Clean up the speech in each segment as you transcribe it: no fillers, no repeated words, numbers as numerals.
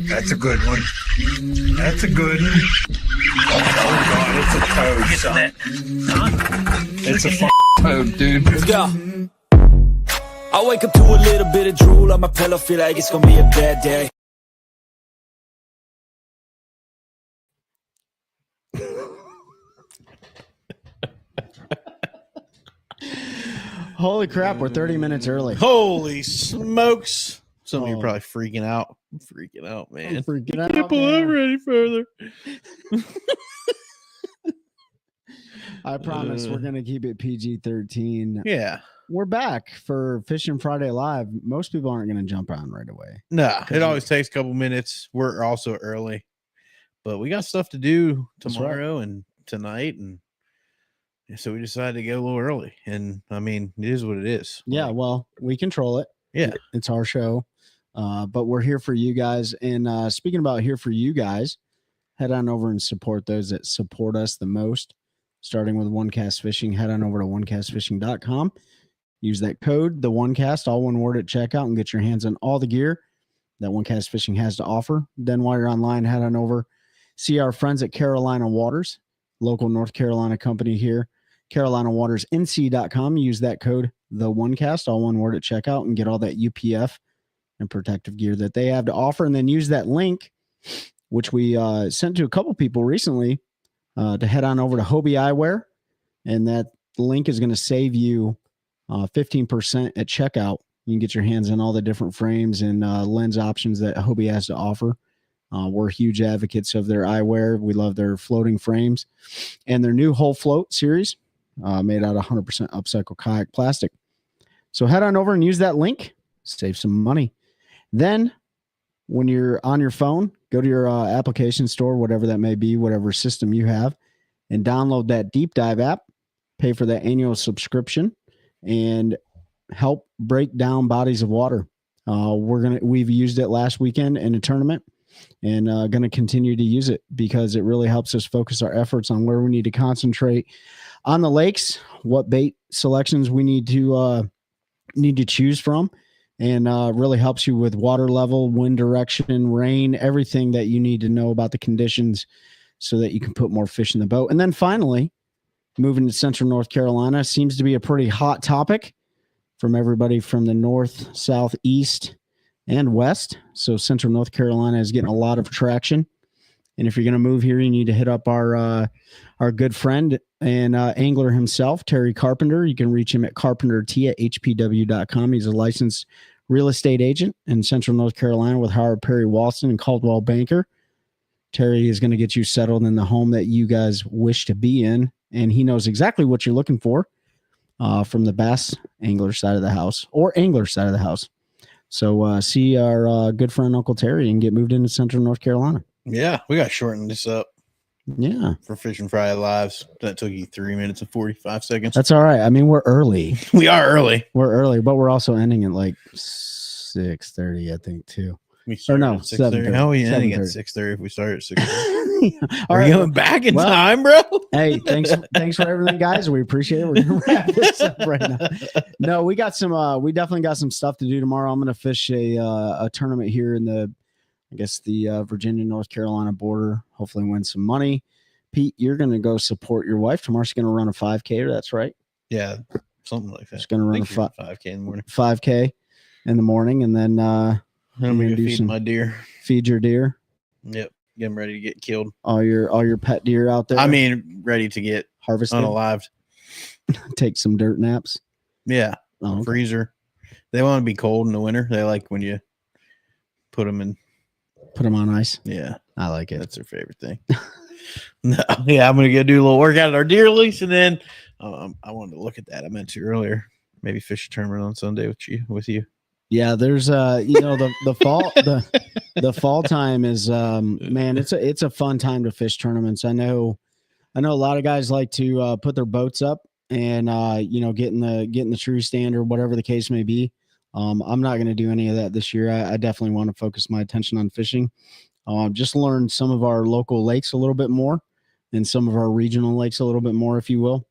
That's a good one. That's a good one. Oh, God, it's a toad, son. It's a toad, dude. Let's go. I wake up to a little bit of drool on my pillow, feel like it's gonna be a bad day. Holy crap, we're 30 minutes early. Holy smokes. Some of you are probably freaking out. I'm freaking out, man. I'm freaking I out, can't believe I'm ready further. I promise we're going to keep it PG-13. Yeah. We're back for Fishing Friday Live. Most people aren't going to jump on right away. No, it always takes a couple minutes. We're also early, but we got stuff to do tomorrow and tonight. And so we decided to go a little early. And I mean, it is what it is. Yeah, well, we control it. Yeah. It's our show. But we're here for you guys. And speaking about here for you guys, head on over and support those that support us the most. Starting with One Cast Fishing, head on over to onecastfishing.com. Use that code, the OneCast, all one word at checkout, and get your hands on all the gear that One Cast Fishing has to offer. Then while you're online, head on over, see our friends at Carolina Waters, local North Carolina company here, CarolinaWatersNC.com. Use that code, the OneCast, all one word at checkout, and get all that UPF and protective gear that they have to offer. And then use that link, which we sent to a couple people recently, to head on over to Hobie Eyewear, and that link is going to save you 15% at checkout. You can get your hands on all the different frames and lens options that Hobie has to offer. We're huge advocates of their eyewear. We love their floating frames and their new Whole Float series made out of 100% upcycled kayak plastic. So head on over and use that link, save some money. Then when you're on your phone, go to your application store, whatever that may be, whatever system you have, and download that Deep Dive app, pay for that annual subscription, and help break down bodies of water. We've used it last weekend in a tournament and going to continue to use it because it really helps us focus our efforts on where we need to concentrate on the lakes, what bait selections we need to choose from. And really helps you with water level, wind direction, rain, everything that you need to know about the conditions so that you can put more fish in the boat. And then finally, moving to Central North Carolina seems to be a pretty hot topic from everybody from the north, south, east, and west. So Central North Carolina is getting a lot of traction. And if you're going to move here, you need to hit up our good friend and angler himself, Terry Carpenter. You can reach him at carpentert@hpw.com. He's a licensed real estate agent in Central North Carolina with Howard Perry Walston and Caldwell Banker. Terry is going to get you settled in the home that you guys wish to be in, and he knows exactly what you're looking for from the bass angler side of the house or angler side of the house. So see our good friend Uncle Terry and get moved into Central North Carolina. Yeah, we got to shorten this up. Yeah. For Fishing Friday Lives. That took you 3 minutes and 45 seconds. That's all right. I mean, we're early. We are early. We're early, but we're also ending at like 6:30, I think, too. Or no, 6:30. How are we ending at 7:30. 6:30 if we start at 6:30? All Are right, you going back in time, bro? Hey, thanks for everything, guys. We appreciate it. We're gonna wrap this up right now. No, we got some. We definitely got some stuff to do tomorrow. I'm gonna fish a tournament here in the Virginia North Carolina border. Hopefully, win some money. Pete, you're gonna go support your wife tomorrow. She's gonna run a 5K. That's right. Yeah, something like that. She's gonna run a 5K in the morning. 5K in the morning, and then I'm gonna do feed my deer. Feed your deer. Yep, get them ready to get killed. All your pet deer out there. I mean, ready to get harvested, unalived. Take some dirt naps. Yeah, okay. Freezer. They want to be cold in the winter. They like when you put them on ice. Yeah, I like it. That's their favorite thing. No, yeah, I'm gonna go do a little workout at our deer lease, and then I wanted to look at that. I meant to earlier. Maybe fish a tournament on Sunday with you. Yeah, there's the fall the fall time is man, it's a fun time to fish tournaments. I know a lot of guys like to put their boats up and get in the tree stand or whatever the case may be. I'm not going to do any of that this year. I definitely want to focus my attention on fishing. Just learn some of our local lakes a little bit more and some of our regional lakes a little bit more, if you will.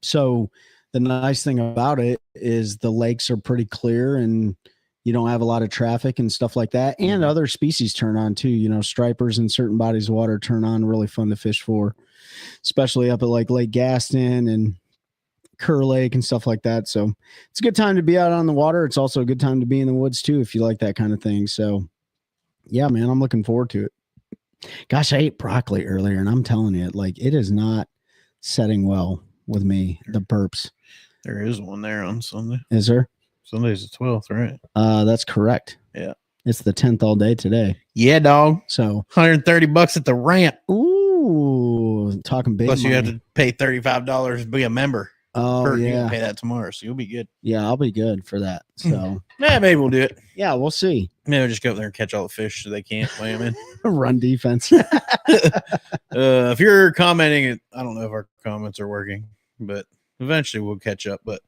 So the nice thing about it is the lakes are pretty clear and, you don't have a lot of traffic and stuff like that. And other species turn on too. You know, stripers in certain bodies of water turn on, really fun to fish for, especially up at like Lake Gaston and Kerr Lake and stuff like that. So it's a good time to be out on the water. It's also a good time to be in the woods too, if you like that kind of thing. So yeah, man, I'm looking forward to it. Gosh, I ate broccoli earlier and I'm telling you, like, it is not setting well with me, the burps. There is one there on Sunday. Is there? Sunday's the 12th, right? That's correct. Yeah. It's the 10th all day today. Yeah, dog. So $130 at the ramp. ooh, talking big Plus you have money. to pay $35 to be a member. Oh You yeah. can pay that tomorrow, so you'll be good. Yeah, I'll be good for that. So Yeah, maybe we'll do it. yeah, we'll see. Maybe we'll just go up there and catch all the fish so they can't weigh them in. Run defense. If you're commenting, I don't know if our comments are working, but eventually we'll catch up. But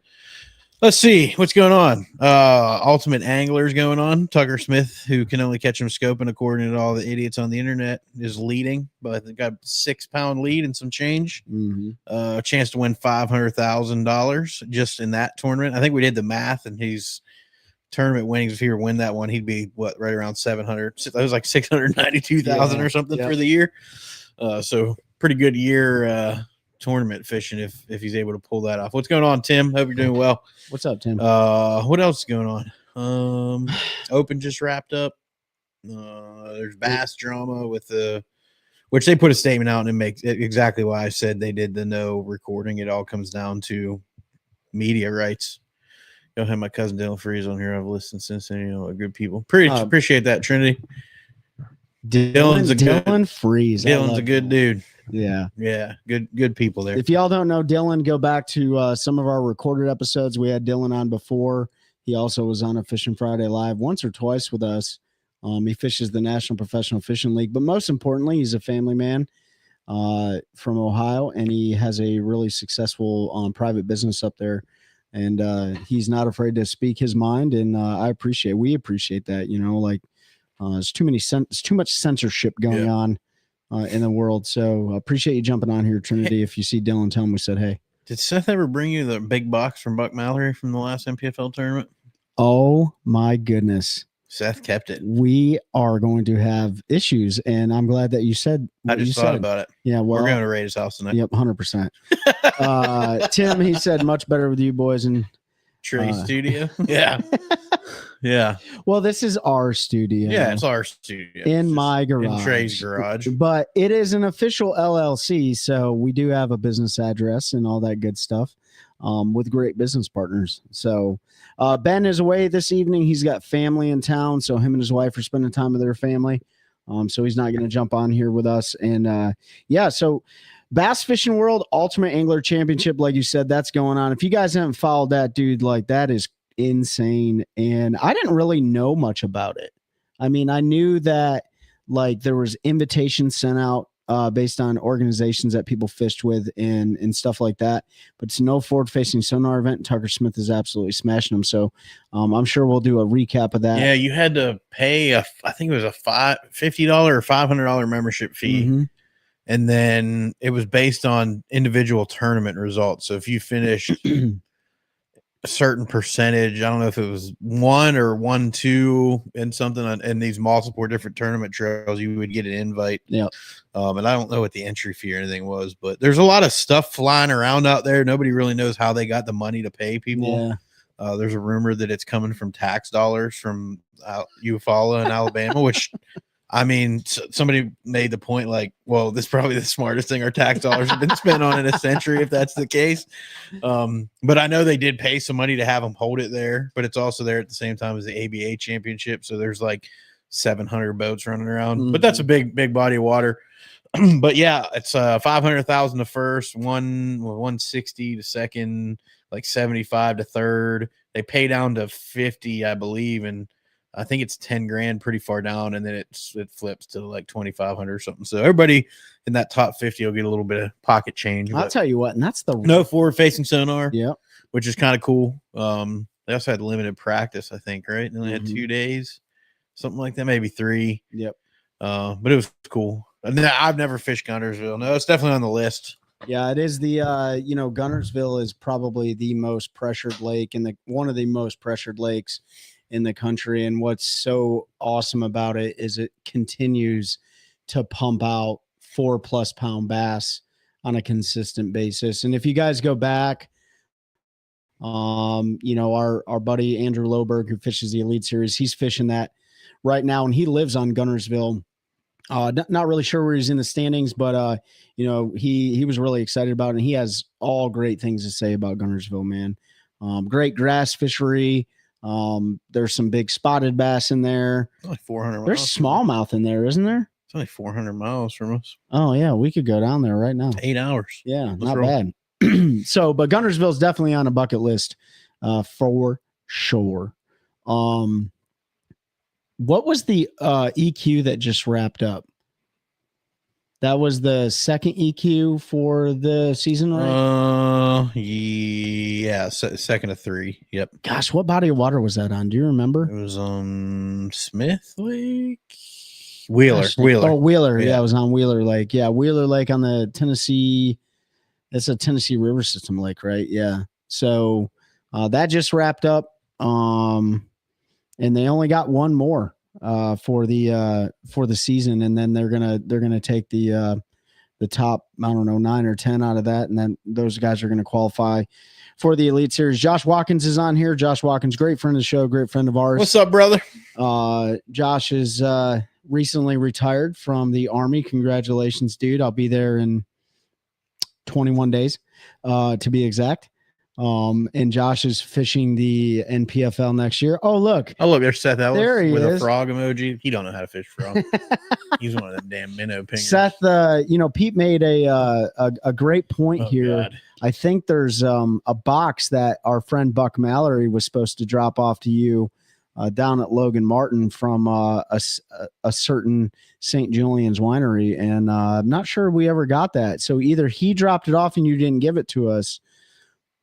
let's see what's going on. Ultimate Angler's going on. Tucker Smith, who can only catch him scoping according to all the idiots on the internet, is leading, but they got a 6-pound lead and some change. Mhm. A chance to win $500,000 just in that tournament. I think we did the math, and he's tournament winnings. If he were to win that one, he'd be right around 700. That was like 692,000 or something for the year. So pretty good year tournament fishing if he's able to pull that off. What's going on, Tim? Hope you're doing well. What's up, Tim? What else is going on? Open just wrapped up. There's bass drama with which they put a statement out and it makes exactly why I said they did the no recording. It all comes down to media rights. Don't have my cousin Dylan Freeze on here. I've listened since then. You know, good people. Appreciate that, Trinity. Dylan Freeze. Dylan's a good dude. Yeah. Yeah. Good people there. If y'all don't know Dylan, go back to some of our recorded episodes. We had Dylan on before. He also was on a Fishing Friday Live once or twice with us. He fishes the National Professional Fishing League, but most importantly, he's a family man from Ohio, and he has a really successful private business up there. And he's not afraid to speak his mind, and we appreciate that. You know, like there's too much censorship going on in the world. So appreciate you jumping on here, Trinity. If you see Dylan, tell him we said hey. Did Seth ever bring you the big box from Buck Mallory from the last MPFL tournament? Oh my goodness. Seth kept it. We are going to have issues, and I'm glad that you said what I just you thought said. about it. Yeah, well, we're going to raid his house tonight. Yep, 100%. Tim, he said much better with you boys, and Trey studio. Yeah. Yeah. Well, this is our studio. Yeah, it's our studio. In my garage. In Trey's garage. But it is an official LLC, so we do have a business address and all that good stuff with great business partners. So Ben is away this evening. He's got family in town, so him and his wife are spending time with their family. So he's not going to jump on here with us. And so Bass Fishing World Ultimate Angler Championship, like you said, that's going on. If you guys haven't followed that, dude, like that is insane. And I didn't really know much about it. I mean, I knew that like there was invitations sent out based on organizations that people fished with and stuff like that. But it's no forward-facing sonar event. Tucker Smith is absolutely smashing them. So I'm sure we'll do a recap of that. Yeah, you had to pay I think it was a $50 or $500 membership fee. Mm-hmm. And then it was based on individual tournament results. So if you finished a certain percentage, I don't know if it was 1 or 1, 2 and something in these multiple different tournament trails, you would get an invite. Yeah. And I don't know what the entry fee or anything was, but there's a lot of stuff flying around out there. Nobody really knows how they got the money to pay people. Yeah. There's a rumor that it's coming from tax dollars from Eufaula in Alabama, which I mean, somebody made the point like, well, this is probably the smartest thing our tax dollars have been spent on in a century, if that's the case. But I know they did pay some money to have them hold it there, but it's also there at the same time as the ABA championship. So there's like 700 boats running around, but that's a big body of water. But yeah, it's 500,000 to first, 160 to second, like 75 to third. They pay down to 50, I believe, and I think it's 10 grand pretty far down, and then it flips to like 2,500 or something. So everybody in that top 50 will get a little bit of pocket change. I'll tell you what, and that's the no forward-facing sonar, yeah, which is kind of cool. They also had limited practice, I think, right? They only had 2 days, something like that, maybe 3. Yep. But it was cool. And I've never fished Guntersville. No, it's definitely on the list. Yeah, it is the Guntersville is probably the most pressured lake and one of the most pressured lakes in the country. And what's so awesome about it is it continues to pump out 4+ pound bass on a consistent basis. And if you guys go back, our buddy Andrew Loberg, who fishes the Elite Series, he's fishing that right now, and he lives on Gunnersville. Not really sure where he's in the standings, but he was really excited about it, and he has all great things to say about Gunnersville, man. Great grass fishery. There's some big spotted bass in there. It's only 400 miles. There's smallmouth in there, isn't there? It's only 400 miles from us. Oh yeah, we could go down there right now. 8 hours. Yeah, Let's not roll. bad. So, but Gunnersville is definitely on a bucket list, for sure. What was the EQ that just wrapped up? That was the second EQ for the season, right? Yeah, second of 3. Yep. Gosh, what body of water was that on? Do you remember? It was on Smith Lake, Wheeler. Oh, Wheeler. Yeah. Yeah, it was on Wheeler Lake. Yeah, Wheeler Lake on the Tennessee. It's a Tennessee River System lake, right? Yeah. So that just wrapped up. And they only got one more for the season, and then they're gonna take the top, I don't know, 9 or 10 out of that, and then those guys are gonna qualify for the Elite Series. Josh Watkins is on here. Josh Watkins, great friend of the show, great friend of ours. What's up, brother? Josh is recently retired from the Army. Congratulations, dude. I'll be there in 21 days to be exact. And Josh is fishing the NPFL next year. Oh, look. There's Seth Ellis There he with is. a frog emoji. He don't know how to fish frog. He's one of them damn minnow pingers. Seth, Pete made a great point here. God. I think there's a box that our friend Buck Mallory was supposed to drop off to you down at Logan Martin from a certain St. Julian's winery. And I'm not sure we ever got that. So either he dropped it off and you didn't give it to us,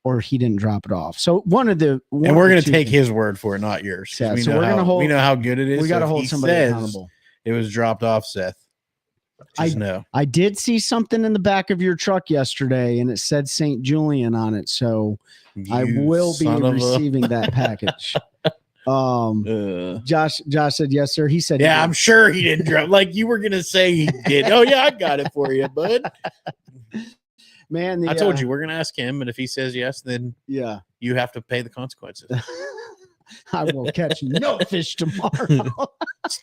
or he didn't drop it off. So one of the And we're going to take his word for it, not yours. 'Cause Yeah, we so know we're gonna how- hold- we know how good it is. We got to So if hold he somebody says accountable. It was dropped off, Seth. Just know. I did see something in the back of your truck yesterday, and it said St. Julian on it. So I You will be son of a- receiving that package. Josh said yes, sir. He said Yeah, he I'm sure he didn't drop. Like you were gonna say he did. Oh yeah, I got it for you, bud. man. I told you we're gonna ask him, and if he says yes, then Yeah, you have to pay the consequences. I will catch no fish tomorrow.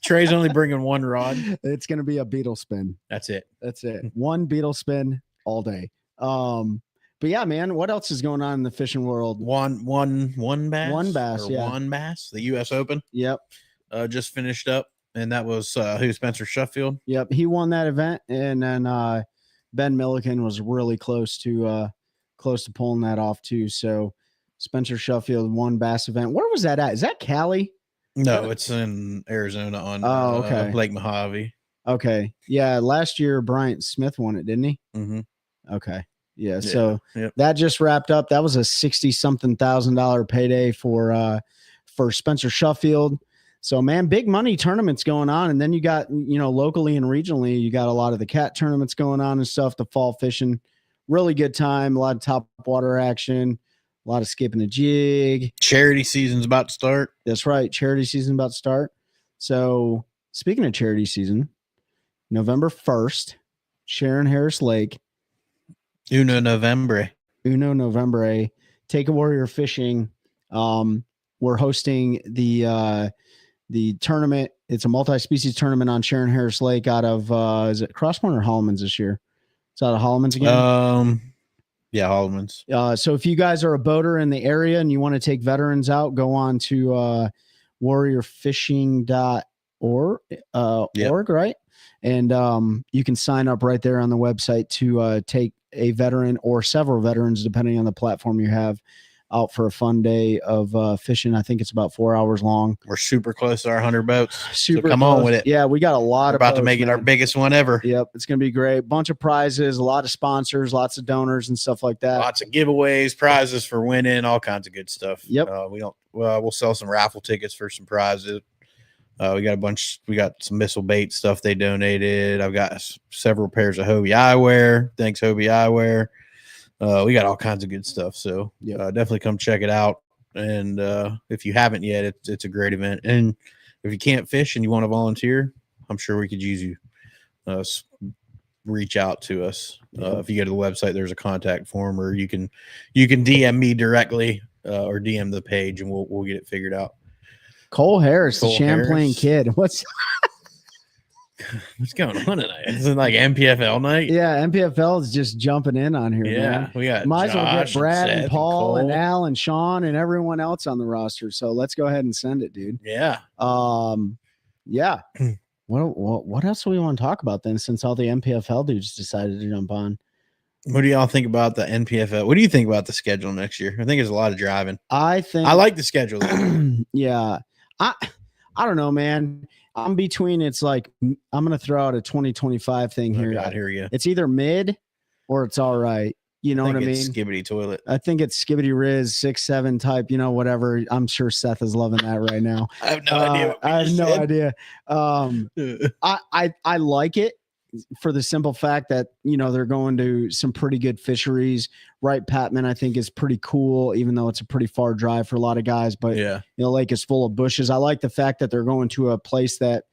Trey's only bringing one rod. It's gonna be a beetle spin. That's it. That's it. One beetle spin all day. But yeah, man, what else is going on in the fishing world? One bass. One bass, or yeah. One bass. The U.S. Open Yep. just finished up, and that was who? Spencer Sheffield. Yep, he won that event, and then Ben Milliken was really close to pulling that off too. So Spencer Sheffield won bass event. Where was that at? Is that Cali? No, it's in Arizona on okay. Lake Mojave. Okay, yeah. Last year Bryant Smith won it, didn't he? Mm-hmm. Okay, yeah. So Yep. that just wrapped up. That was a $60-something thousand payday for Spencer Sheffield. So, man, big money tournaments going on. And then you got, locally and regionally, you got a lot of the cat tournaments going on and stuff, the fall fishing. Really good time. A lot of top water action, a lot of skipping a jig. Charity season's about to start. That's right. Charity season about to start. So, speaking of charity season, November 1st, Sharon Harris Lake. Uno November. Take a Warrior Fishing. We're hosting the tournament. It's a multi-species tournament on Sharon Harris Lake out of is it Crosspoint or Holloman's this year? It's out of Holloman's again. Yeah, Holloman's. So if you guys are a boater in the area and you want to take veterans out, go on to warriorfishing.org, org, right? And you can sign up right there on the website to take a veteran or several veterans, depending on the platform you have, out for a fun day of fishing. I think it's about 4 hours long. We're super close to our 100 boats. Super come close. on with it. Yeah, we got a lot We're of about to boats, make it our man. biggest one ever. Yep, it's gonna be great. Bunch of prizes, a lot of sponsors, lots of donors and stuff like that. Lots of giveaways, prizes for winning, all kinds of good stuff. Yep. We'll sell some raffle tickets for some prizes. We got some missile bait stuff they donated. I've got several pairs of Hobie eyewear. Thanks, Hobie eyewear. We got all kinds of good stuff. So Yep. definitely come check it out. And if you haven't yet, it's a great event. And if you can't fish and you want to volunteer, I'm sure we could use you. Reach out to us. If you go to the website, there's a contact form, or you can DM me directly or DM the page, and we'll get it figured out. Cole Harris, the Champlain Harris. kid. What's going on tonight? Is it like MPFL night? Yeah, MPFL is just jumping in on here. Yeah, man. we got might as well get Josh Brad Seth and Paul and Cole. Al and Sean and everyone else on the roster. So let's go ahead and send it, dude. Yeah. Yeah. What else do we want to talk about then, since all the MPFL dudes decided to jump on? What do y'all think about the NPFL? What do you think about the schedule next year? I think there's a lot of driving. I think I like the schedule. yeah. I don't know, man. I'm between, it's like, I'm going to throw out a 2025 thing here. God, here we go. It's either mid or it's all right. You know what I mean? Skibbity toilet. I think it's Skibbity Riz 6-7 type, whatever. I'm sure Seth is loving that right now. I have no idea. I have no idea. I like it for the simple fact that, they're going to some pretty good fisheries. Wright Patman, I think, is pretty cool, even though it's a pretty far drive for a lot of guys. But yeah, the lake is full of bushes. I like the fact that they're going to a place that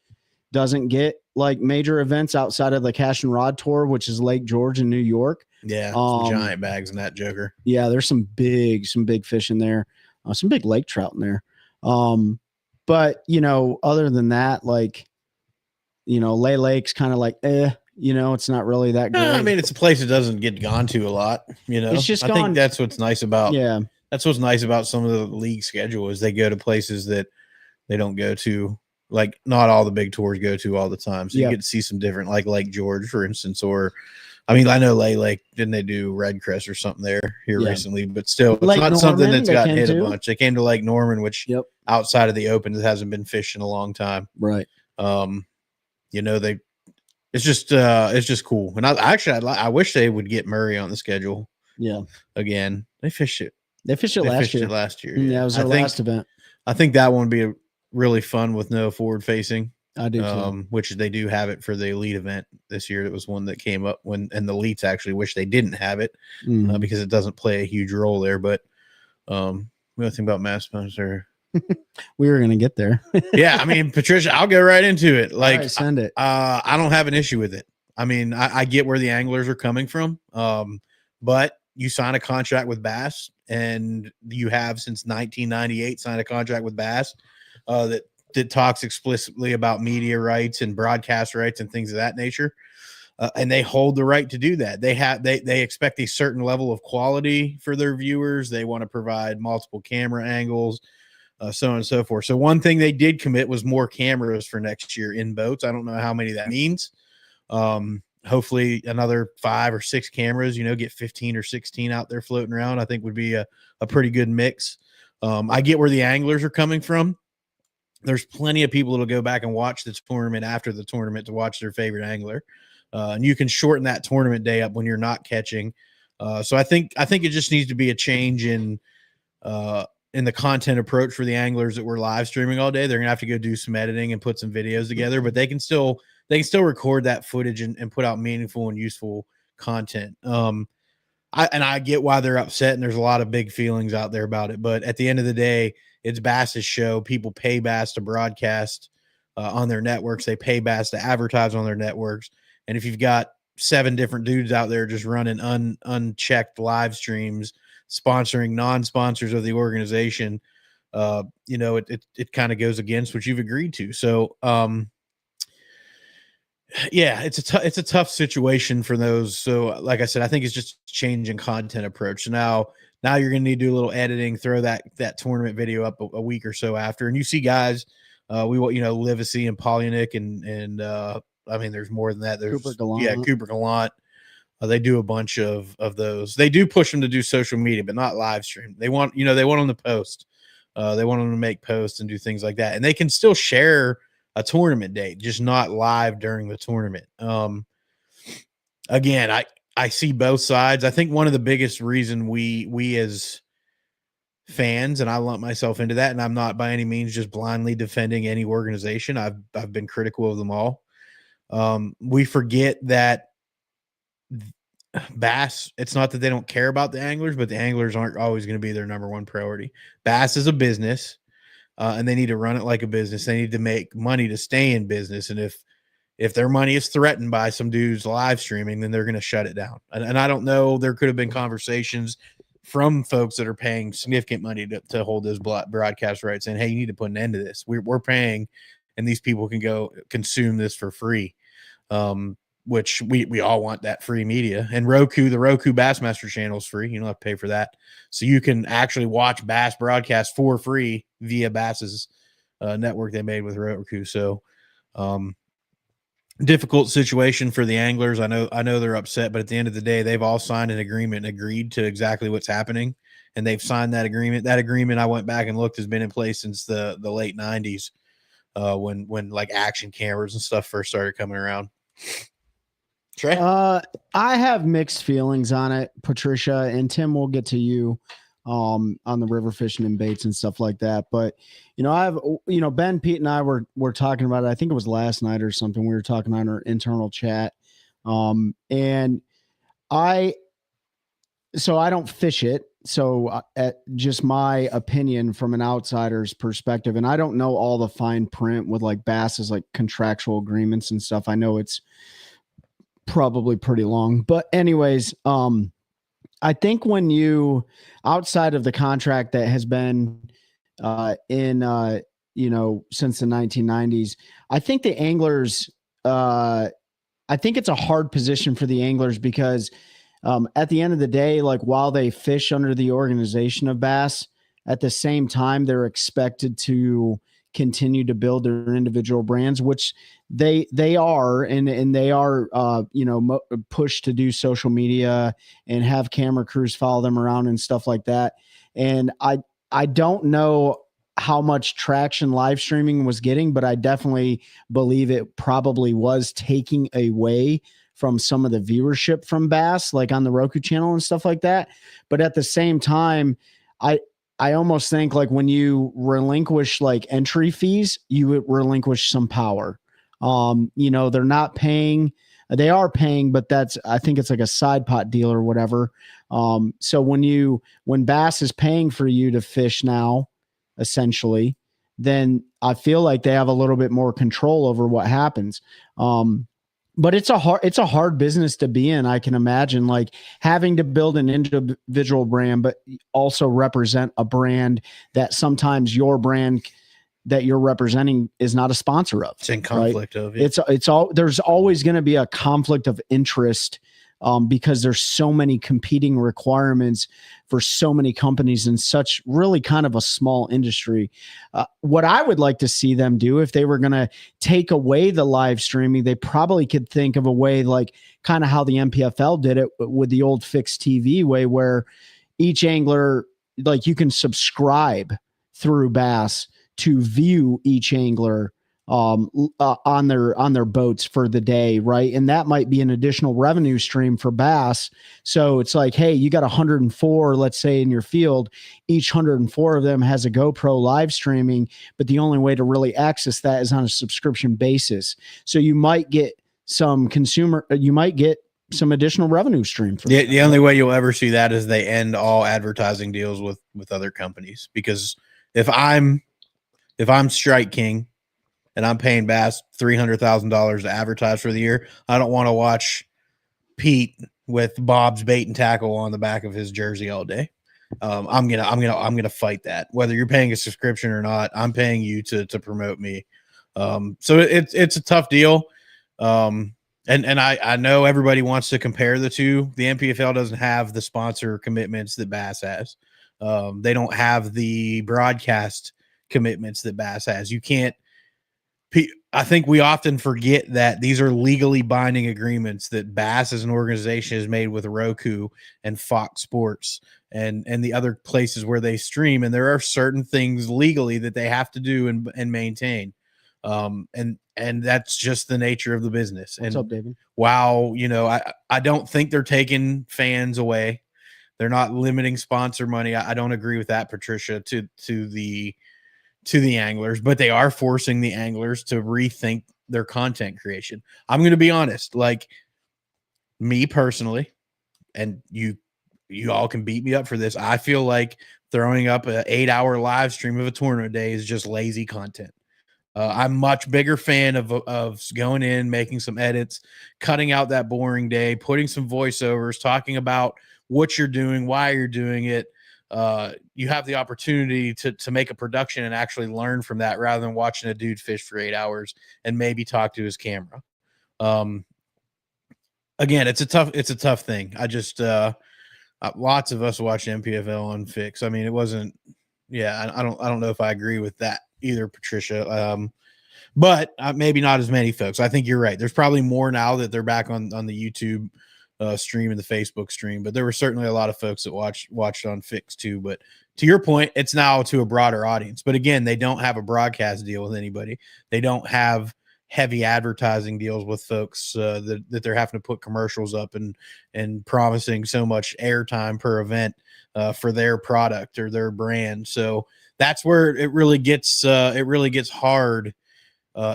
doesn't get like major events outside of the Cash and Rod Tour, which is Lake George in New York. Yeah, some giant bags in that joker. Yeah, there's some big fish in there, some big lake trout in there. But other than that, like, Lay Lake's kind of like, it's not really that good. I mean, it's a place that doesn't get gone to a lot. It's just I gone. think that's what's nice about. Yeah, that's what's nice about some of the league schedule is they go to places that they don't go to. Like, not all the big tours go to all the time. So you get to see some different, like Lake George, for instance, or. I mean, I know Lay Lake, didn't they do Red Crest or something there here recently? But still, it's Lake not Norman, something that's gotten hit to. a bunch. They came to Lake Norman, which outside of the open, it hasn't been fished in a long time. Right. It's just cool. And I wish they would get Murray on the schedule. Yeah. Again, they fished it. They fished it last year. Yeah, it was their last event. I think that one would be really fun with no forward facing. I do too. Which they do have it for the elite event this year. It was one that came up and the elites actually wish they didn't have it because it doesn't play a huge role there. But we don't think about mass sponsor. We were going to get there. Yeah. I mean, Patricia, I'll go right into it. Like, right, send it. I don't have an issue with it. I mean, I get where the anglers are coming from. But you sign a contract with Bass, and you have since 1998 signed a contract with Bass that talks explicitly about media rights and broadcast rights and things of that nature. And they hold the right to do that. They expect a certain level of quality for their viewers. They want to provide multiple camera angles, so on and so forth. So one thing they did commit was more cameras for next year in boats. I don't know how many that means. Hopefully another 5 or 6 cameras, get 15 or 16 out there floating around, I think would be a pretty good mix. I get where the anglers are coming from. There's plenty of people that'll go back and watch the tournament after the tournament to watch their favorite angler. And you can shorten that tournament day up when you're not catching. So I think it just needs to be a change in the content approach for the anglers that were live streaming all day. They're gonna have to go do some editing and put some videos together, but they can still record that footage and put out meaningful and useful content. I get why they're upset, and there's a lot of big feelings out there about it. But at the end of the day, it's Bass's show. People pay Bass to broadcast on their networks. They pay Bass to advertise on their networks. And if you've got 7 different dudes out there just running unchecked live streams, sponsoring non-sponsors of the organization, it kind of goes against what you've agreed to. So, yeah, it's a tough situation for those. So, like I said, I think it's just changing content approach. So now you're going to need to do a little editing, throw that tournament video up a week or so after. And you see guys, Livesey and Polynick and I mean, there's more than that. There's Cooper Gallant. They do a bunch of those. They do push them to do social media, but not live stream. They want them to post. They want them to make posts and do things like that. And they can still share a tournament date, just not live during the tournament. Again, I see both sides. I think one of the biggest reason we as fans, and I lump myself into that, and I'm not by any means just blindly defending any organization. I've been critical of them all. We forget that bass, it's not that they don't care about the anglers, but the anglers aren't always going to be their number one priority. Bass is a business, and they need to run it like a business. They need to make money to stay in business. And if their money is threatened by some dudes live streaming, then they're going to shut it down. And I don't know, there could have been conversations from folks that are paying significant money to hold those broadcast rights saying, hey, you need to put an end to this. We're paying, and these people can go consume this for free. Which we all want that free media. And Roku, the Roku Bassmaster channel is free. You don't have to pay for that. So you can actually watch Bass broadcast for free via Bass's network they made with Roku. So difficult situation for the anglers. I know they're upset, but at the end of the day, they've all signed an agreement and agreed to exactly what's happening. And they've signed that agreement. That agreement, I went back and looked, has been in place since the late 90s when like action cameras and stuff first started coming around. Trey? I have mixed feelings on it, Patricia, and Tim, we'll get to you on the river fishing and baits and stuff like that. But, Ben, Pete, and I were talking about it. I think it was last night or something. We were talking on our internal chat. And I don't fish it. So just my opinion from an outsider's perspective, and I don't know all the fine print with like Bass's like contractual agreements and stuff. I know it's probably pretty long, but anyways, I think when you, outside of the contract that has been since the 1990s, I think the anglers, I think it's a hard position for the anglers because at the end of the day, like while they fish under the organization of Bass, at the same time, they're expected to continue to build their individual brands, which they are, and they are, pushed to do social media and have camera crews follow them around and stuff like that. And I don't know how much traction live streaming was getting, but I definitely believe it probably was taking away from some of the viewership from Bass, like on the Roku channel and stuff like that. But at the same time, I almost think like when you relinquish like entry fees, you relinquish some power. They're not paying, they are paying, but I think it's like a side pot deal or whatever. So when Bass is paying for you to fish now, essentially, then I feel like they have a little bit more control over what happens. But it's a hard business to be in. I can imagine like having to build an individual brand, but also represent a brand that sometimes your brand that you're representing is not a sponsor of. It's in conflict of it. There's always going to be a conflict of interest because there's so many competing requirements for so many companies in such really kind of a small industry. What I would like to see them do, if they were going to take away the live streaming, they probably could think of a way like kind of how the MPFL did it with the old fixed TV way, where each angler, like you can subscribe through Bass to view each angler on their boats for the day, right? And that might be an additional revenue stream for Bass. So it's like, hey, you got 104, let's say, in your field. Each 104 of them has a GoPro live streaming, but the only way to really access that is on a subscription basis. So you might get some additional revenue stream for that. The only way you'll ever see that is they end all advertising deals with other companies. Because if I'm Strike King and I'm paying Bass $300,000 to advertise for the year, I don't want to watch Pete with Bob's Bait and Tackle on the back of his jersey all day. I'm gonna fight that. Whether you're paying a subscription or not, I'm paying you to promote me. So it's a tough deal. And I know everybody wants to compare the two. The MPFL doesn't have the sponsor commitments that Bass has. They don't have the broadcast commitments that Bass has. You can't. I think we often forget that these are legally binding agreements that Bass as an organization has made with Roku and Fox Sports and the other places where they stream. And there are certain things legally that they have to do and maintain. And that's just the nature of the business. What's up, David? Wow. I don't think they're taking fans away. They're not limiting sponsor money. I don't agree with that, Patricia, to the anglers, but they are forcing the anglers to rethink their content creation. I'm going to be honest, like me personally, and you all can beat me up for this. I feel like throwing up an 8-hour live stream of a tournament day is just lazy content. I'm much bigger fan of going in, making some edits, cutting out that boring day, putting some voiceovers, talking about what you're doing, why you're doing it. You have the opportunity to make a production and actually learn from that rather than watching a dude fish for 8 hours and maybe talk to his camera. Again, it's a tough thing. I just, lots of us watch MPFL on Fix. I mean, it wasn't, I don't know if I agree with that either, Patricia. But maybe not as many folks. I think you're right. There's probably more now that they're back on the YouTube stream and the Facebook stream, but there were certainly a lot of folks that watched on Fix too. But to your point, it's now to a broader audience. But again, they don't have a broadcast deal with anybody. They don't have heavy advertising deals with folks that they're having to put commercials up and promising so much airtime per event for their product or their brand. So that's where it really gets hard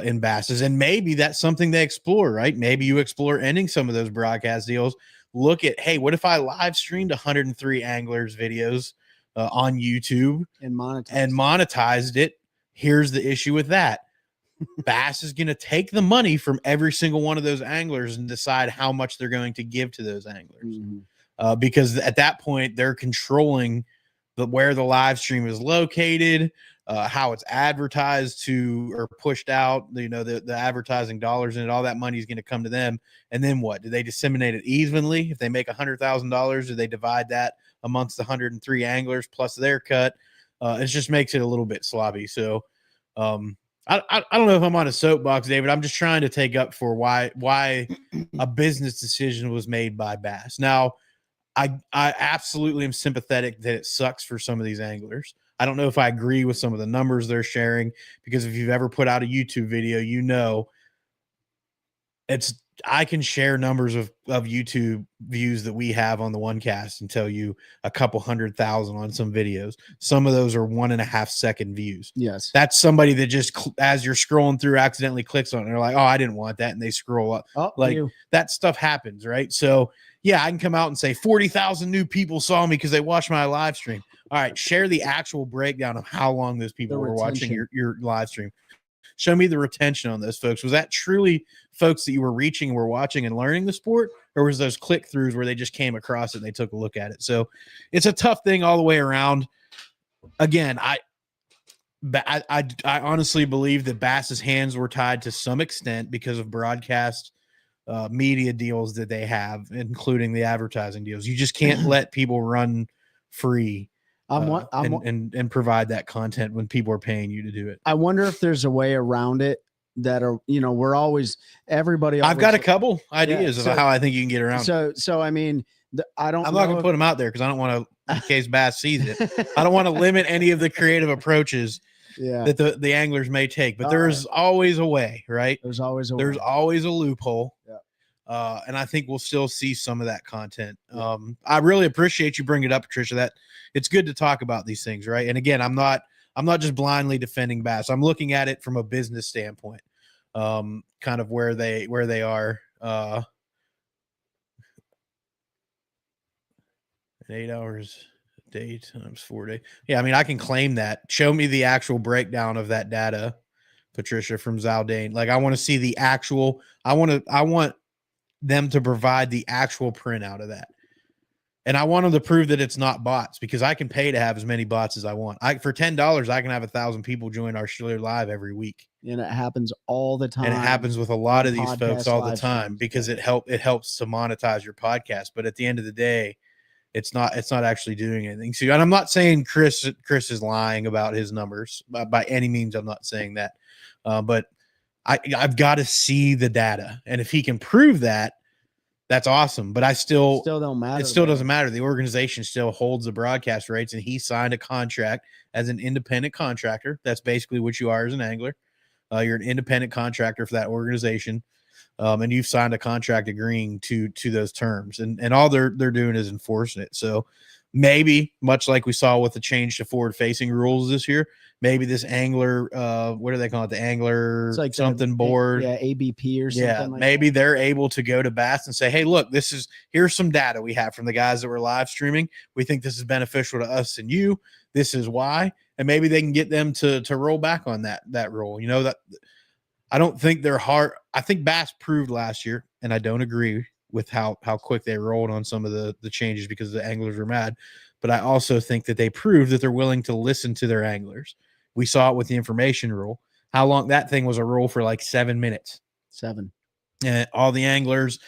in Bass's, and maybe that's something they explore, right? Maybe you explore ending some of those broadcast deals. Look at, hey, what if I live streamed 103 anglers videos on YouTube and monetized it? Here's the issue with that. Bass is going to take the money from every single one of those anglers and decide how much they're going to give to those anglers. Because at that point they're controlling where the live stream is located, how it's advertised to or pushed out, the advertising dollars in it, all that money is going to come to them. And then what? Do they disseminate it evenly? If they make $100,000, do they divide that amongst the 103 anglers plus their cut? It just makes it a little bit sloppy. So I don't know if I'm on a soapbox, David. I'm just trying to take up for why a business decision was made by Bass. Now, I absolutely am sympathetic that it sucks for some of these anglers. I don't know if I agree with some of the numbers they're sharing, because if you've ever put out a YouTube video, I can share numbers of YouTube views that we have on the one cast and tell you a couple 100,000 on some videos. Some of those are 1.5 second views. Yes. That's somebody that just, as you're scrolling through, accidentally clicks on it. And they're like, oh, I didn't want that. And they scroll up. That stuff happens, right? So yeah, I can come out and say 40,000 new people saw me because they watched my live stream. All right. Share the actual breakdown of how long those people were watching your live stream. Show me the retention on those folks. Was that truly folks that you were reaching and were watching and learning the sport, or was those click throughs where they just came across it and they took a look at it? So it's a tough thing all the way around. Again, I honestly believe that Bass's hands were tied to some extent because of broadcast media deals that they have, including the advertising deals. You just can't let people run free and provide that content when people are paying you to do it. I wonder if there's a way around it that are, we're always, everybody. I've got a couple ideas of how I think you can get around. So I mean, I'm not going to put them out there because I don't want to, in case Bass sees it, I don't want to limit any of the creative approaches that the anglers may take, but there's always a way, right? There's always a loophole. Yeah. And I think we'll still see some of that content. I really appreciate you bringing it up, Patricia. That it's good to talk about these things, right? And again, I'm not just blindly defending Bass. I'm looking at it from a business standpoint, kind of where they are. 8 hours a day times 4 days. Yeah, I mean, I can claim that. Show me the actual breakdown of that data, Patricia, from Zaldane. Like, I want to see the actual. I want them to provide the actual printout of that. And I want them to prove that it's not bots, because I can pay to have as many bots as I want. For $10, I can have 1,000 people join our Schiller Live every week. And it happens all the time. And it happens with a lot of these folks all the time, because it helps to monetize your podcast. But at the end of the day, it's not actually doing anything. So, and I'm not saying Chris is lying about his numbers by any means. I'm not saying that. But I've got to see the data. And if he can prove that, that's awesome. But still don't matter. It still doesn't matter. The organization still holds the broadcast rights, and he signed a contract as an independent contractor. That's basically what you are as an angler. You're an independent contractor for that organization. And you've signed a contract agreeing to those terms, and all they're doing is enforcing it. So maybe much like we saw with the change to forward facing rules this year, maybe this angler, what do they call it? The angler It's like something board. Yeah, ABP or something. Yeah, like maybe that. they're able to go to Bass and say, hey, look, here's some data we have from the guys that were live streaming. We think this is beneficial to us and you. This is why. And maybe they can get them to roll back on that rule. You know, that I don't think they're hard. I think Bass proved last year, and I don't agree with how quick they rolled on some of the changes because the anglers were mad. But I also think that they proved that they're willing to listen to their anglers. We saw it with the information rule. How long that thing was a rule for like 7 minutes. 7. And all the anglers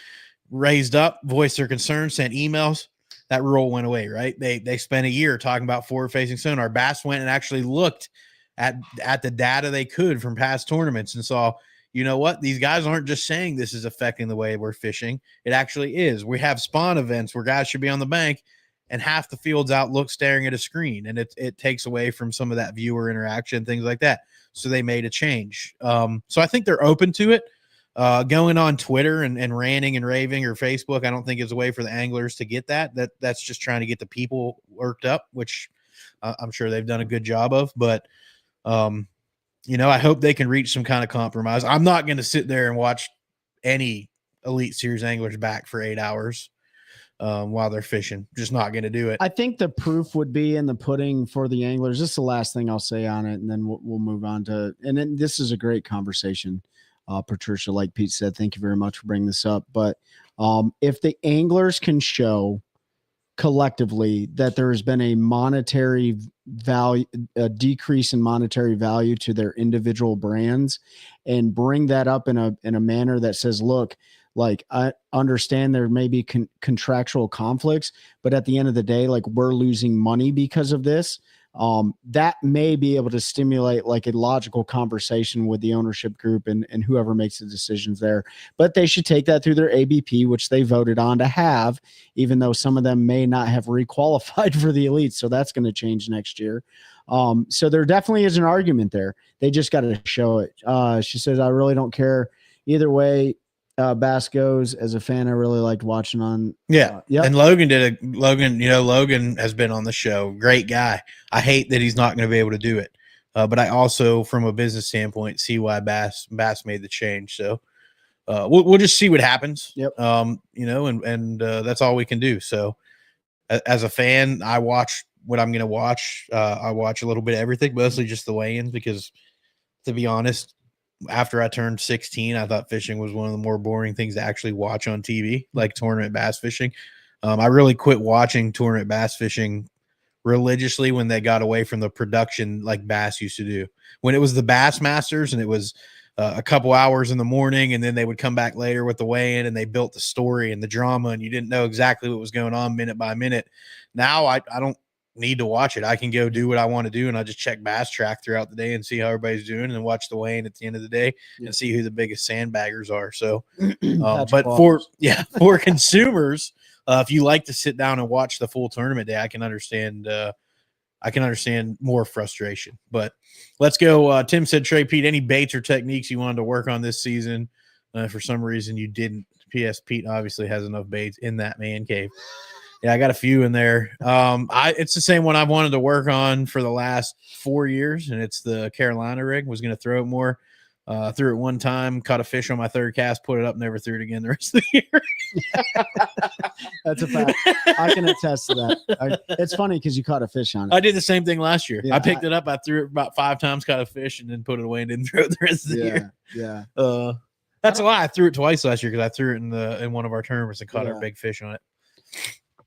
raised up, voiced their concerns, sent emails. That rule went away, right? They spent a year talking about forward-facing sonar. Bass went and actually looked at the data they could from past tournaments and saw, you know what? These guys aren't just saying this is affecting the way we're fishing. It actually is. We have spawn events where guys should be on the bank and half the field's out staring at a screen, and it takes away from some of that viewer interaction, things like that. So they made a change. So I think they're open to it. Going on Twitter and ranting and raving or Facebook, I don't think is a way for the anglers to get that's just trying to get the people worked up, which I'm sure they've done a good job of. But, you know, I hope they can reach some kind of compromise. I'm not going to sit there and watch any Elite Series anglers back for 8 hours while they're fishing. Just not going to do it. I think the proof would be in the pudding for the anglers. This is the last thing I'll say on it, and then we'll move on to. And then this is a great conversation. Patricia, like Pete said, thank you very much for bringing this up. But if the anglers can show collectively that there has been a monetary value, a decrease in monetary value to their individual brands, and bring that up in a manner that says, look, like, I understand there may be contractual conflicts, but at the end of the day, like, we're losing money because of this. That may be able to stimulate like a logical conversation with the ownership group and whoever makes the decisions there. But they should take that through their ABP, which they voted on to have, even though some of them may not have requalified for the Elite. So that's going to change next year. So there definitely is an argument there. They just got to show it. She says, I really don't care either way. Bass goes. As a fan, I really liked watching on. Yeah. Yep. And Logan has been on the show. Great guy. I hate that he's not going to be able to do it. But I also, from a business standpoint, see why Bass made the change. So we'll just see what happens. Yep. You know, and that's all we can do. So as a fan, I watch what I'm going to watch. I watch a little bit of everything, mostly just the weigh-ins, because to be honest, after I turned 16, I thought fishing was one of the more boring things to actually watch on TV, like tournament bass fishing. I really quit watching tournament bass fishing religiously when they got away from the production like Bass used to do. When it was the Bassmasters and it was a couple hours in the morning, and then they would come back later with the weigh-in and they built the story and the drama, and you didn't know exactly what was going on minute by minute. Now I don't need to watch it. I can go do what I want to do, and I just check Bass Track throughout the day and see how everybody's doing, and watch the weigh-in at the end of the day and see who the biggest sandbaggers are. So, but for consumers, if you like to sit down and watch the full tournament day, I can understand more frustration. But let's go. Tim said, Trey, Pete, any baits or techniques you wanted to work on this season? For some reason you didn't. P.S. Pete obviously has enough baits in that man cave. Yeah, I got a few in there. It's the same one I've wanted to work on for the last 4 years, and it's the Carolina rig. Was going to throw it more. Threw it one time, caught a fish on my third cast, put it up, never threw it again the rest of the year. That's a fact. I can attest to that. It's funny because you caught a fish on it. I did the same thing last year. Yeah, I picked it up, I threw it about 5 times, caught a fish, and then put it away and didn't throw it the rest of the year. Yeah. That's a lie. I threw it twice last year because I threw it in one of our tournaments and caught a big fish on it.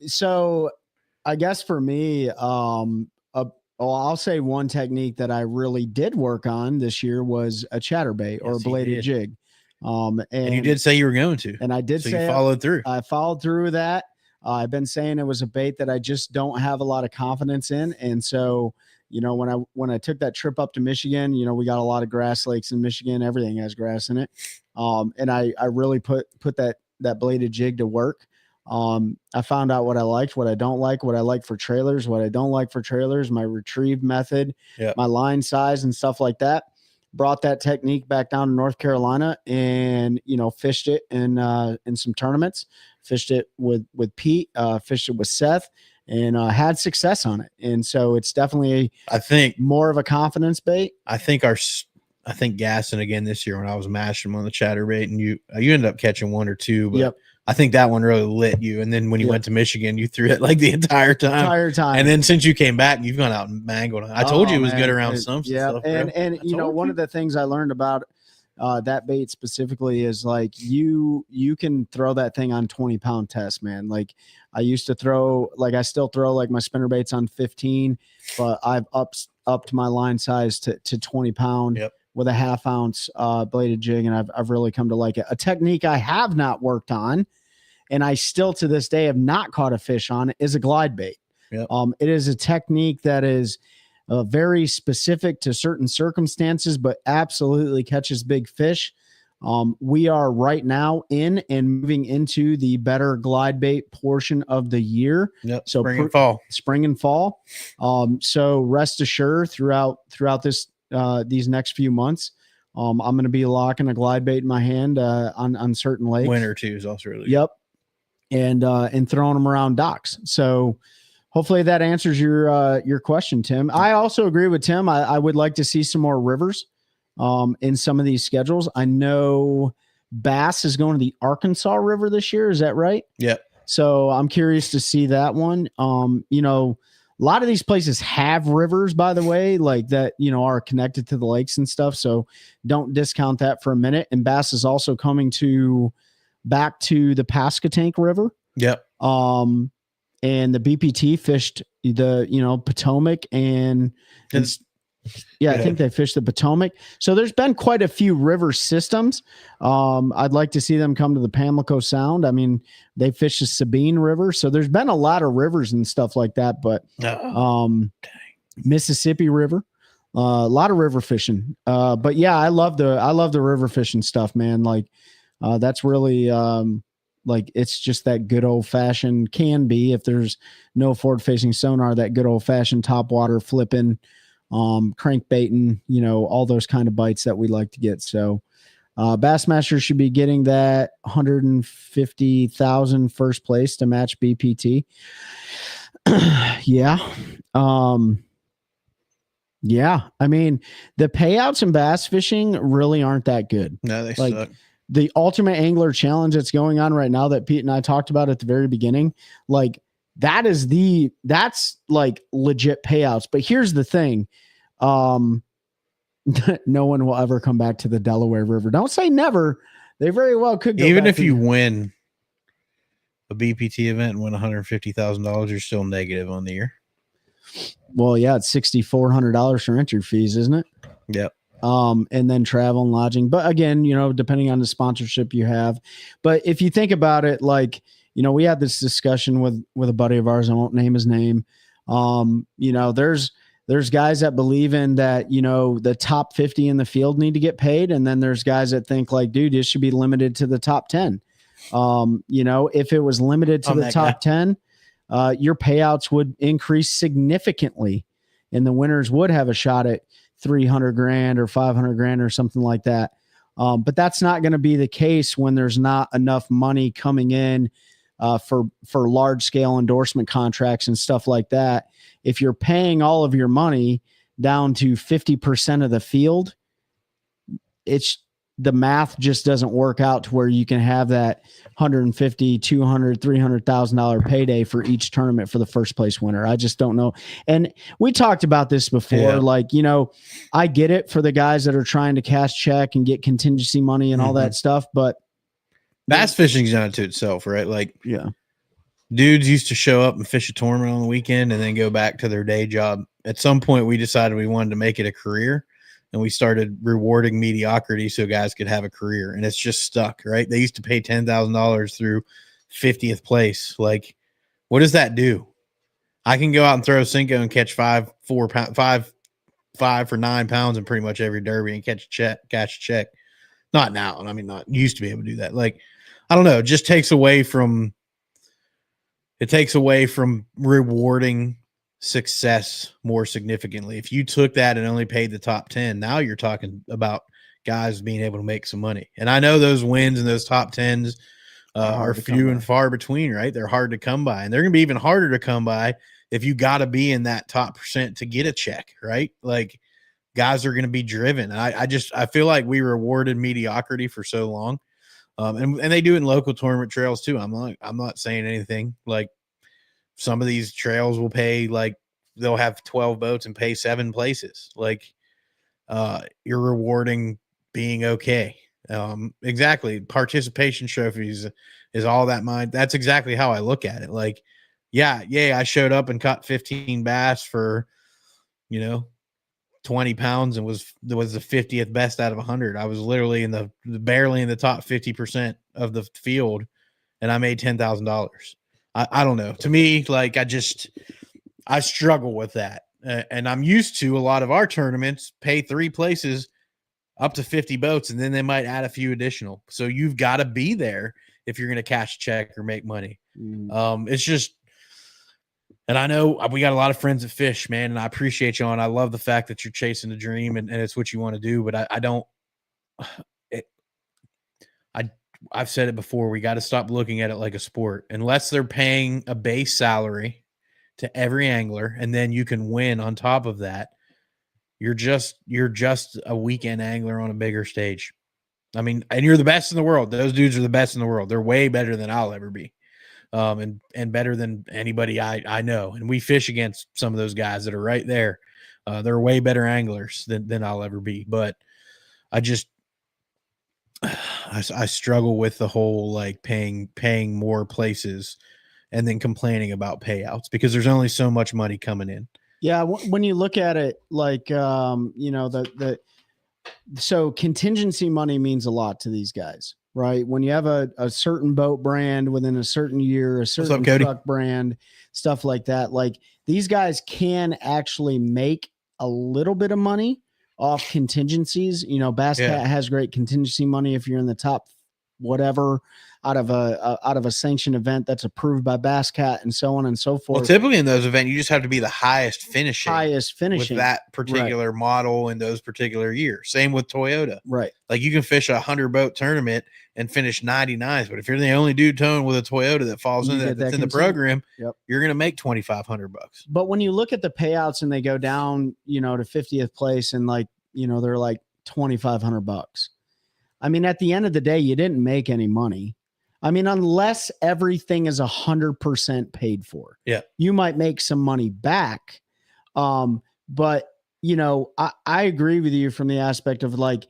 So I guess for me, I'll say one technique that I really did work on this year was a chatterbait or a bladed jig. And you did say you were going to. And I did say you followed through. I followed through with that. I've been saying it was a bait that I just don't have a lot of confidence in. And so, you know, when I took that trip up to Michigan, you know, we got a lot of grass lakes in Michigan. Everything has grass in it. And I really put that bladed jig to work. I found out what I liked, what I don't like, what I like for trailers, what I don't like for trailers, my retrieve method, my line size and stuff like that. Brought that technique back down to North Carolina and, you know, fished it in some tournaments, fished it with Pete, fished it with Seth. and had success on it. And so it's definitely I think more of a confidence bait. I think Gasson again this year when I was mashing him on the chatterbait, and you ended up catching one or two, but Yep. I think that one really lit you. And then when you Yep. went to Michigan, you threw it like the entire time. And then since you came back, you've gone out and mangled it. I told you it was good around stumps. Yeah, and stuff, and you know, one of the things I learned about that bait specifically is like you can throw that thing on 20-pound test, man. Like I used to throw, like I still throw like my spinner baits on 15, but I've upped my line size to 20-pound. Yep. With a 1/2 ounce bladed jig, and I've really come to like it. A technique I have not worked on, and I still to this day have not caught a fish on, is a glide bait. Yep. It is a technique that is very specific to certain circumstances, but absolutely catches big fish. We are right now in and moving into the better glide bait portion of the year. Yep. So spring and fall. So rest assured throughout this these next few months, I'm going to be locking a glide bait in my hand on certain lakes. Winter too is also really good. And throwing them around docks. So hopefully that answers your question, Tim. I also agree with Tim. I would like to see some more rivers in some of these schedules. I know Bass is going to the Arkansas River this year. Is that right? Yeah. So I'm curious to see that one. You know, a lot of these places have rivers, by the way, like that, you know, are connected to the lakes and stuff. So don't discount that for a minute. And Bass is also coming back to the Pasquotank River. Yep. And the BPT fished the, you know, Potomac and I think they fished the Potomac. So there's been quite a few river systems. I'd like to see them come to the Pamlico Sound. I mean, they fish the Sabine River. So there's been a lot of rivers and stuff like that, but Mississippi River, a lot of river fishing. But yeah, I love the river fishing stuff, man. Like that's really like it's just that good old fashioned, can be, if there's no forward facing sonar, that good old fashioned top water flipping, crank baiting, you know, all those kind of bites that we like to get. So Bassmaster should be getting that 150,000 first place to match BPT. Yeah. Yeah. I mean, the payouts in bass fishing really aren't that good. No, they like, suck. The Ultimate Angler Challenge that's going on right now that Pete and I talked about at the very beginning, like that's like legit payouts. But here's the thing. No one will ever come back to the Delaware River. Don't say never. They very well could go even back if you win a BPT event and win $150,000, you're still negative on the year. Well, yeah, it's $6,400 for entry fees, isn't it? Yep. And then travel and lodging. But again, you know, depending on the sponsorship you have. But if you think about it, like, you know, we had this discussion with a buddy of ours. I won't name his name. You know, there's guys that believe in that, you know, the top 50 in the field need to get paid. And then there's guys that think like, dude, this should be limited to the top 10. You know, if it was limited to the top 10, your payouts would increase significantly and the winners would have a shot at $300,000 or $500,000 or something like that. But that's not going to be the case when there's not enough money coming in for large scale endorsement contracts and stuff like that. If you're paying all of your money down to 50% of the field, the math just doesn't work out to where you can have that $150,000, $200,000, $300,000 payday for each tournament for the first place winner. I just don't know. And we talked about this before. Yeah. Like, you know, I get it for the guys that are trying to cash check and get contingency money and all that stuff, but bass fishing's done it to itself, right? Like, yeah, dudes used to show up and fish a tournament on the weekend and then go back to their day job. At some point, we decided we wanted to make it a career. And we started rewarding mediocrity so guys could have a career. And it's just stuck, right? They used to pay $10,000 through 50th place. Like, what does that do? I can go out and throw a Cinco and catch 5 for 9 pounds in pretty much every derby and cash a check. Not now. I mean, not used to be able to do that. Like, I don't know. It just takes away from rewarding success more significantly. If you took that and only paid the top 10, now you're talking about guys being able to make some money. And I know those wins and those top 10s hard are to come few by. and far between, right? They're hard to come by, and they're going to be even harder to come by if you got to be in that top percent to get a check, right? Like guys are going to be driven. I feel like we rewarded mediocrity for so long. And they do it in local tournament trails too. I'm not saying anything. Like some of these trails will pay, like they'll have 12 boats and pay 7 places. Like you're rewarding being okay. Exactly. Participation trophies is all that mind. That's exactly how I look at it. Like, yeah, I showed up and caught 15 bass for, 20 pounds and was the 50th best out of 100. I was literally barely in the top 50% of the field, and I made $10,000. I don't know. To me, like I struggle with that. And I'm used to a lot of our tournaments pay 3 places up to 50 boats, and then they might add a few additional. So you've got to be there if you're going to cash a check or make money. It's just, and I know we got a lot of friends that fish, man, and I appreciate you, and I love the fact that you're chasing a dream and it's what you want to do. But I've said it before. We got to stop looking at it like a sport. Unless they're paying a base salary to every angler, and then you can win on top of that, you're just a weekend angler on a bigger stage. I mean, and you're the best in the world. Those dudes are the best in the world. They're way better than I'll ever be. And better than anybody I know. And we fish against some of those guys that are right there. They're way better anglers than I'll ever be. But I struggle with the whole like paying more places and then complaining about payouts because there's only so much money coming in. Yeah, when you look at it, like so contingency money means a lot to these guys, right? When you have a certain boat brand within a certain year, a certain truck brand, stuff like that, like these guys can actually make a little bit of money off contingencies. Bass Cat has great contingency money if you're in the top whatever out of a sanctioned event that's approved by Bass Cat and so on and so forth. Well, typically in those events, you just have to be the highest finishing with that particular model in those particular years. Same with Toyota, right? Like you can fish 100 boat tournament and finish 99s, but if you're the only dude towing with a Toyota that falls in that's in the program, you're going to make $2,500. But when you look at the payouts and they go down, to 50th place and they're like $2,500. I mean, at the end of the day, you didn't make any money. I mean, unless everything is 100% paid for, you might make some money back. But I agree with you from the aspect of like,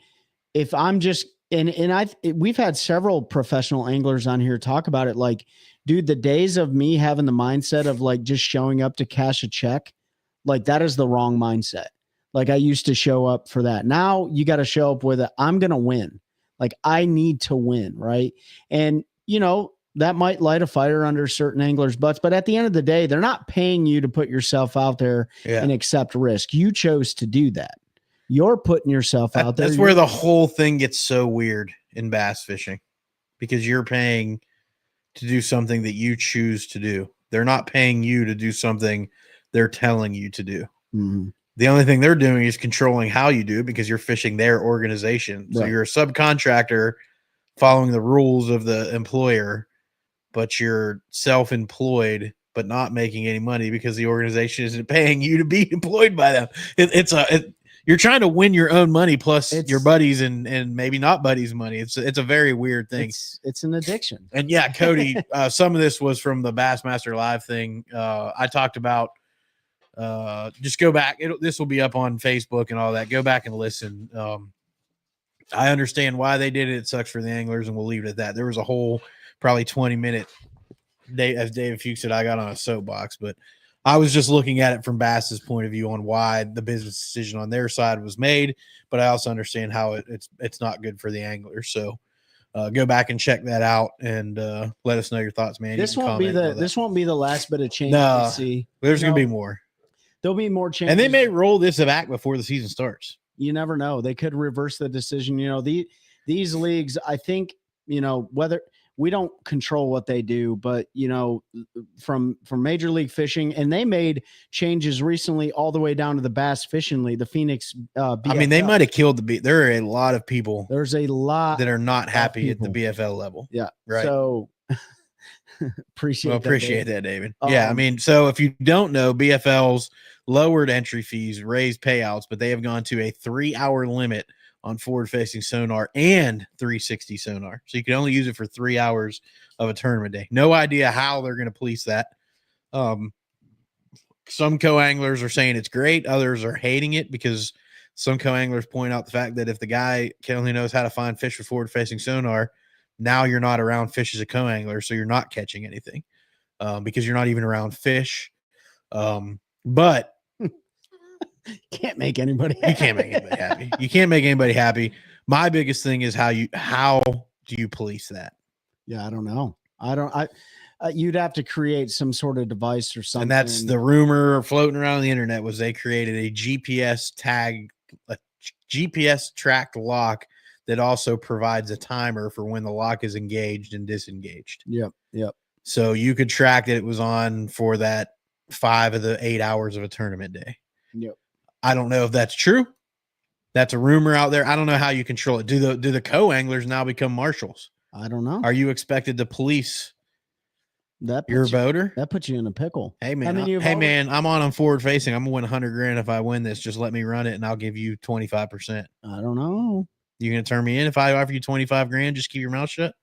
if I'm just, we've had several professional anglers on here talk about it. Like, dude, the days of me having the mindset of like just showing up to cash a check, like that is the wrong mindset. Like I used to show up for that. Now you got to show up with it. I'm going to win. Like I need to win. Right. And that might light a fire under certain anglers' butts, but at the end of the day, they're not paying you to put yourself out there and accept risk. You chose to do that. You're putting yourself out there. That's where the whole thing gets so weird in bass fishing, because you're paying to do something that you choose to do. They're not paying you to do something they're telling you to do. Mm-hmm. The only thing they're doing is controlling how you do it because you're fishing their organization. So you're a subcontractor following the rules of the employer, but you're self-employed, but not making any money because the organization isn't paying you to be employed by them. You're trying to win your own money plus your buddies and maybe not buddies' money. It's a very weird thing. It's an addiction. And yeah, Cody, some of this was from the Bassmaster Live thing. I talked about, just go back. This will be up on Facebook and all that. Go back and listen. I understand why they did it. It sucks for the anglers, and we'll leave it at that. There was a whole probably 20-minute day, as David Fuchs said, I got on a soapbox, but I was just looking at it from Bass's point of view on why the business decision on their side was made. But I also understand how it's not good for the anglers. So go back and check that out and let us know your thoughts, man. This won't be the last bit of change we see. There's going to be more. There'll be more changes. And they may roll this back before the season starts. You never know. They could reverse the decision. These leagues, I think, whether we don't control what they do, but from Major League Fishing, and they made changes recently all the way down to the Bass Fishing League, the Phoenix. BFL. I mean, they might have killed there are a lot of people. There's a lot that are not happy at the BFL level. Yeah. Right. So Appreciate that, David. Yeah, I mean, so if you don't know, BFL's lowered entry fees, raised payouts, but they have gone to a 3-hour limit on forward-facing sonar and 360 sonar. So you can only use it for 3 hours of a tournament day. No idea how they're going to police that. Some co-anglers are saying it's great. Others are hating it because some co-anglers point out the fact that if the guy only knows how to find fish with forward-facing sonar, now you're not around fish as a co-angler, so you're not catching anything because you're not even around fish. But can't make anybody happy. You can't make anybody happy. You can't make anybody happy. My biggest thing is how do you police that? Yeah, I don't know. You'd have to create some sort of device or something. And that's the rumor floating around the internet was they created a GPS tracked lock that also provides a timer for when the lock is engaged and disengaged. Yep. So you could track that it was on for that 5 of the 8 hours of a tournament day. Yep. I don't know if that's true. That's a rumor out there. I don't know how you control it. Do the co-anglers now become marshals? I don't know. Are you expected to police your boater? That puts you in a pickle. Hey man, I'm on forward facing. I'm gonna win $100,000 if I win this. Just let me run it, and I'll give you 25%. I don't know. You gonna turn me in if I offer you $25,000? Just keep your mouth shut.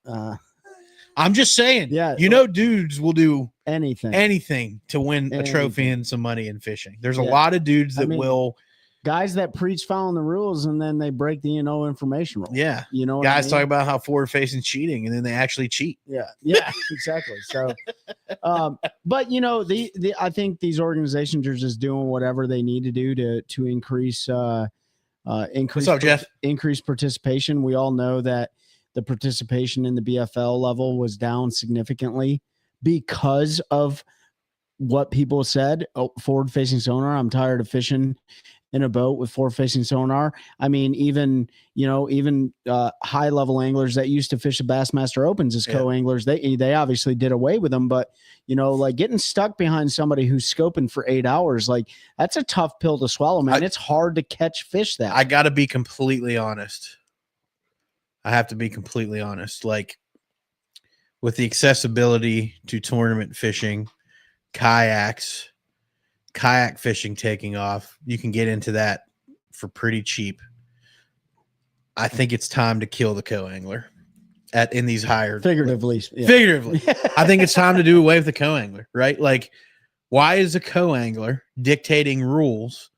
I'm just saying. Yeah, dudes will do anything to win a trophy and some money in fishing. There's a lot of dudes that will. Guys that preach following the rules and then they break the information rule. Yeah. Guys talk about how forward facing cheating and then they actually cheat. Yeah, exactly. So, but I think these organizations are just doing whatever they need to do to increase What's up, Jeff? Increase participation. We all know that the participation in the BFL level was down significantly because of what people said. Oh, forward facing sonar. I'm tired of fishing in a boat with forward-facing sonar. I mean, even high-level anglers that used to fish the Bassmaster Opens as co-anglers, they obviously did away with them. But like getting stuck behind somebody who's scoping for 8 hours, like that's a tough pill to swallow, man. It's hard to catch fish that. I got to be completely honest. I have to be completely honest. Like with the accessibility to tournament fishing, kayak fishing taking off, you can get into that for pretty cheap. I think it's time to kill the co-angler in these higher figuratively. I think it's time to do away with the co-angler, right? Like, why is a co-angler dictating rules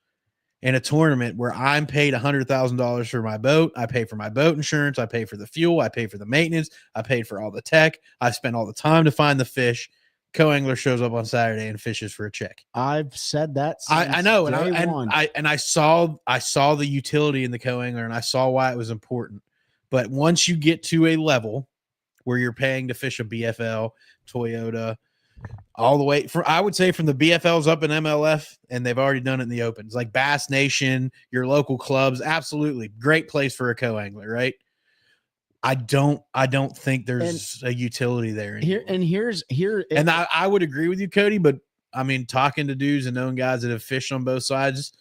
in a tournament where I'm paid $100,000 for my boat? I pay for my boat insurance, I pay for the fuel, I pay for the maintenance, I paid for all the tech, I spent all the time to find the fish. Co-angler shows up on Saturday and fishes for a check. I've said that. I know, and I saw the utility in the co-angler, and I saw why it was important. But once you get to a level where you're paying to fish a BFL, Toyota, all the way from, I would say, from the BFLs up in MLF, and they've already done it in the Opens, like Bass Nation, your local clubs, absolutely great place for a co-angler, right? I don't think there's a utility there anymore. And I would agree with you, Cody, but I mean, talking to dudes and knowing guys that have fished on both sides,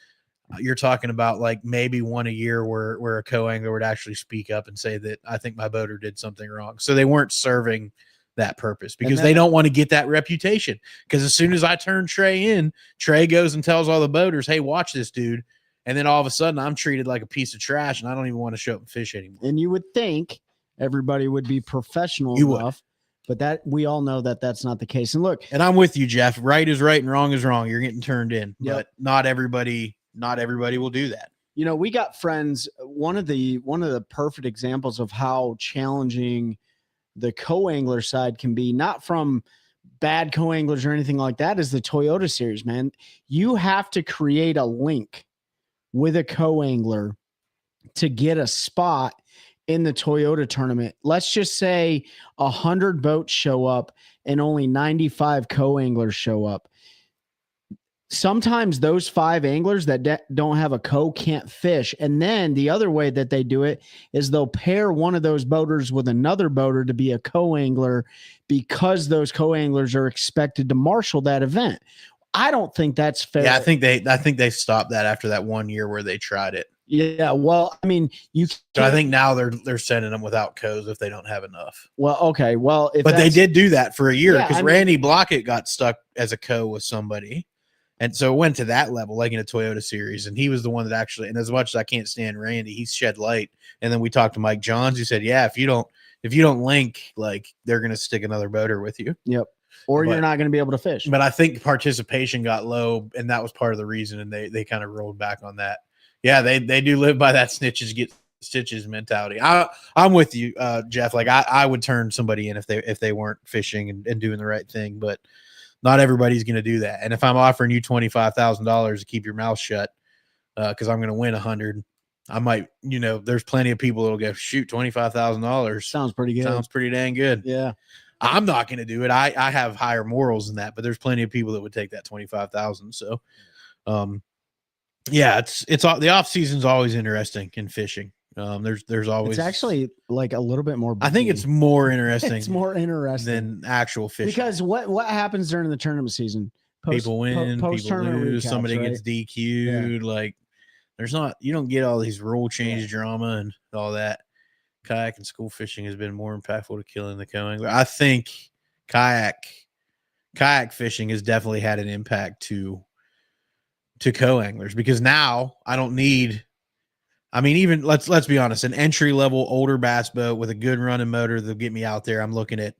you're talking about like maybe one a year where a co-angler would actually speak up and say that I think my boater did something wrong. So they weren't serving that purpose because they don't want to get that reputation. Because as soon as I turn Trey in, Trey goes and tells all the boaters, hey, watch this dude. And then all of a sudden I'm treated like a piece of trash and I don't even want to show up and fish anymore. And you would think everybody would be professional enough, but that we all know that that's not the case. And look, and I'm with you, Jeff. Right is right and wrong is wrong. You're getting turned in, but not everybody will do that. We got friends. One of the perfect examples of how challenging the co-angler side can be, not from bad co-anglers or anything like that, is the Toyota series, man. You have to create a link with a co-angler to get a spot in the Toyota tournament. Let's just say 100 boats show up and only 95 co-anglers show up. Sometimes those 5 anglers that don't have a co can't fish. And then the other way that they do it is they'll pair one of those boaters with another boater to be a co-angler because those co-anglers are expected to marshal that event. I don't think that's fair. Yeah, I think they stopped that after that 1 year where they tried it. Yeah, well, I mean, you. So I think now they're sending them without codes if they don't have enough. Well, okay, well, if But they did do that for a year Yeah, because I mean- Randy Blockett got stuck as a co with somebody. And so it went to that level, like in a Toyota series. And he was the one that actually, and as much as I can't stand Randy, he shed light. And then we talked to Mike Johns, who said, yeah, if you don't link, like they're going to stick another boater with you. Yep. Or But- you're not going to be able to fish. But I think participation got low, and that was part of the reason. And they kind of rolled back on that. Yeah, they do live by that snitches get stitches mentality. I'm with you, Jeff. Like I would turn somebody in if they weren't fishing and doing the right thing, but not everybody's going to do that. And if I'm offering you $25,000 to keep your mouth shut, because I'm going to win 100, I might, there's plenty of people that'll go, shoot, $25,000 Sounds pretty good. sounds pretty dang good. Yeah. I'm not going to do it. I have higher morals than that, but there's plenty of people that would take that 25,000. So, yeah, it's the off season's always interesting in fishing. There's always, It's actually like a little bit more. I think it's more interesting. It's more interesting than actual fishing because what happens during the tournament season? People win, people post-tournament lose, recaps, somebody right? gets DQ'd. Like you don't get all these rule change drama and all that. Kayak and school fishing has been more impactful to killing the co-angler. I think kayak fishing has definitely had an impact to co-anglers because now I don't need. I mean, even let's be honest, an entry level older bass boat with a good running motor that'll get me out there. I'm looking at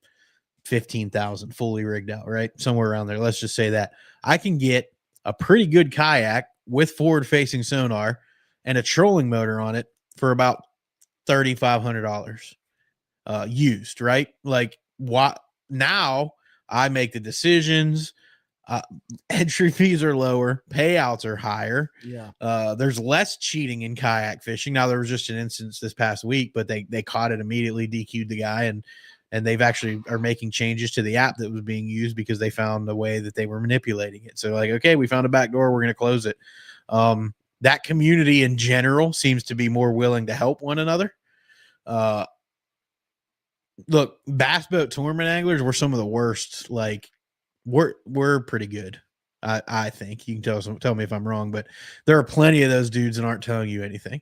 15,000 fully rigged out, right? Somewhere around there. Let's just say that I can get a pretty good kayak with forward facing sonar and a trolling motor on it for about $3,500 used, right? Like what now I make the decisions. Entry fees are lower, payouts are higher. Yeah. There's less cheating in kayak fishing. Now there was just an instance this past week, but they caught it immediately, DQ'd the guy, and they've actually are making changes to the app that was being used because they found a way that they were manipulating it. So like, okay, we found a back door, we're going to close it. That community in general seems to be more willing to help one another. Look, bass boat tournament anglers were some of the worst. Like we're pretty good. I think you can tell me if I'm wrong, but there are plenty of those dudes that aren't telling you anything.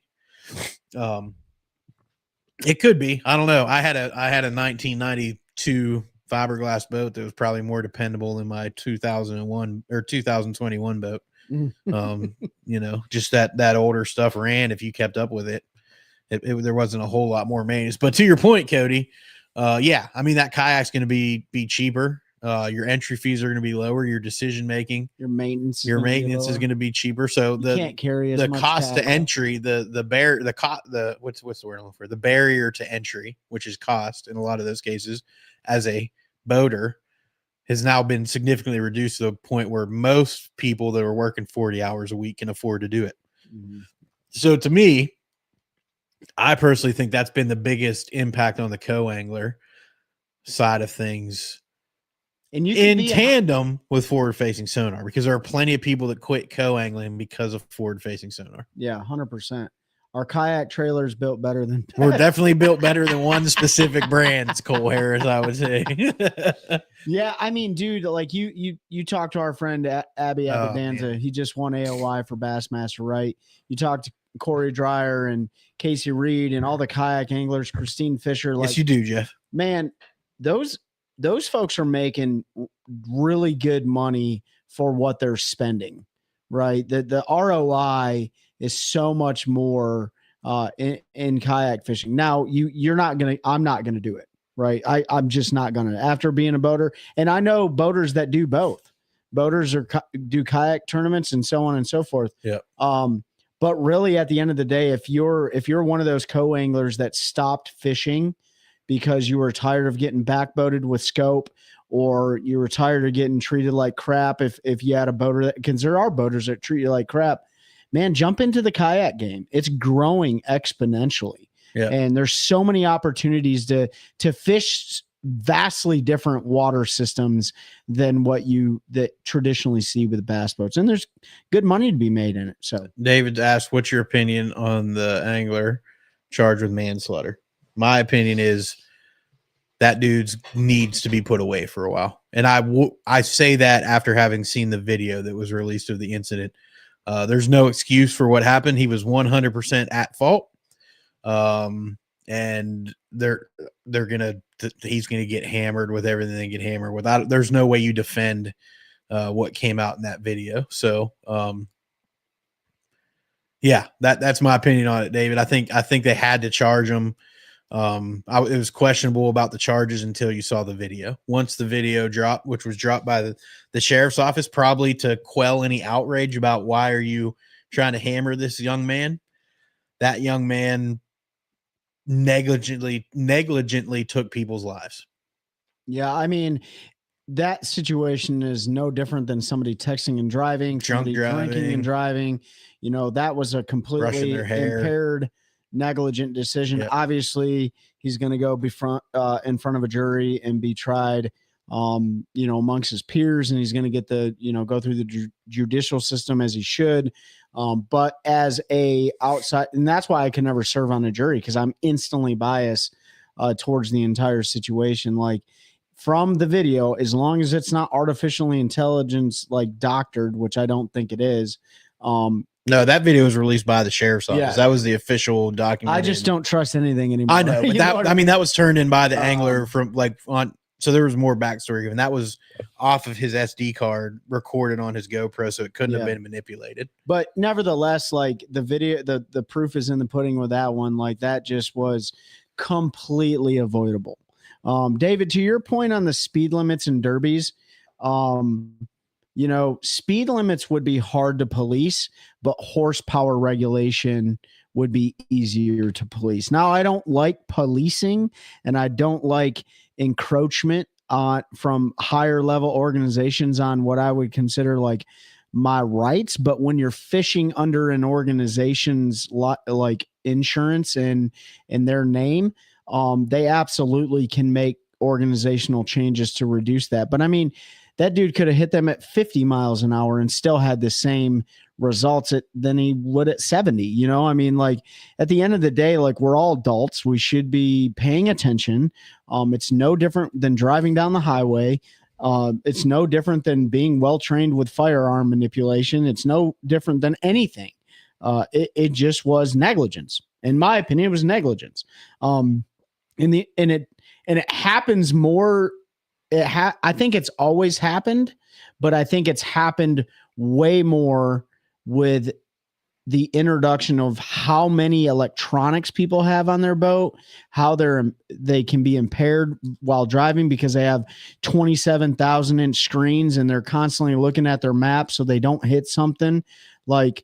It could be. I don't know. I had a 1992 fiberglass boat that was probably more dependable than my 2001 or 2021 boat. Just that older stuff ran. If you kept up with it, there wasn't a whole lot more maintenance. But to your point, Cody, yeah, I mean that kayak's going to be cheaper. Your entry fees are going to be lower. Your decision making, your maintenance is going to be cheaper. So you can't carry the cost to entry, the what's the word I'm looking for? The barrier to entry, which is cost in a lot of those cases, as a boater, has now been significantly reduced to the point where most people that are working 40 hours a week can afford to do it. Mm-hmm. So to me, I personally think that's been the biggest impact on the co-angler side of things. And you in tandem with forward-facing sonar, because there are plenty of people that quit co-angling because of forward-facing sonar. Yeah, 100%. Our kayak trailer's built better than we're definitely built better than one specific brand. It's Cole Harris, I would say. Yeah, I mean, dude, like you talked to our friend Abby Abadanza. He just won AOY for Bassmaster, right? You talked to Corey Dreyer and Casey Reed and all the kayak anglers, Christine Fisher. Like, yes, you do, Jeff. Man, those folks are making really good money for what they're spending, right? The ROI is so much more in kayak fishing. Now I'm not going to do it, right? I'm just not going to, after being a boater. And I know boaters that do both. Boaters do kayak tournaments and so on and so forth. Yeah. But really at the end of the day, if you're one of those co-anglers that stopped fishing because you were tired of getting backboated with scope, or you were tired of getting treated like crap if you had a boater because there are boaters that treat you like crap, man, jump into the kayak game. It's growing exponentially. Yeah. And there's so many opportunities to fish vastly different water systems than what you traditionally see with bass boats. And there's good money to be made in it. So David asked, what's your opinion on the angler charged with manslaughter? My opinion is that dude's needs to be put away for a while. And I say that after having seen the video that was released of the incident. There's no excuse for what happened. He was 100% at fault. And he's gonna get hammered with everything they get hammered with. There's no way you defend what came out in that video. So yeah, that's my opinion on it, David. I think they had to charge him. It was questionable about the charges until you saw the video. Once the video dropped, which was dropped by the sheriff's office, probably to quell any outrage about why are you trying to hammer this young man, that young man negligently took people's lives. Yeah, I mean, that situation is no different than somebody texting and driving, somebody drinking and driving. You know, that was a completely impaired, negligent decision. Yep. Obviously, he's going to go in front of a jury and be tried, amongst his peers, and he's going to get go through the judicial system as he should. But as a outside, and that's why I can never serve on a jury, because I'm instantly biased towards the entire situation. Like, from the video, as long as it's not artificially intelligence, like doctored, which I don't think it is. No, that video was released by the sheriff's office. Yeah. That was the official document. I just don't trust anything anymore. I know, but that was turned in by the angler from so there was more backstory given. That was off of his SD card, recorded on his GoPro, so it couldn't have been manipulated. But nevertheless, like, the video, the proof is in the pudding with that one. Like, that just was completely avoidable. David, to your point on the speed limits and derbies, speed limits would be hard to police, but horsepower regulation would be easier to police. Now, I don't like policing, and I don't like encroachment from higher level organizations on what I would consider like my rights. But when you're fishing under an organization's like insurance and in their name, they absolutely can make organizational changes to reduce that. But I mean, that dude could have hit them at 50 miles an hour and still had the same results than he would at 70. I mean, like, at the end of the day, like, we're all adults. We should be paying attention. It's no different than driving down the highway. It's no different than being well-trained with firearm manipulation. It's no different than anything. It just was negligence. In my opinion, it was negligence. And it happens more. I think it's always happened, but I think it's happened way more with the introduction of how many electronics people have on their boat, how they can be impaired while driving because they have 27,000-inch screens and they're constantly looking at their map so they don't hit something. Like,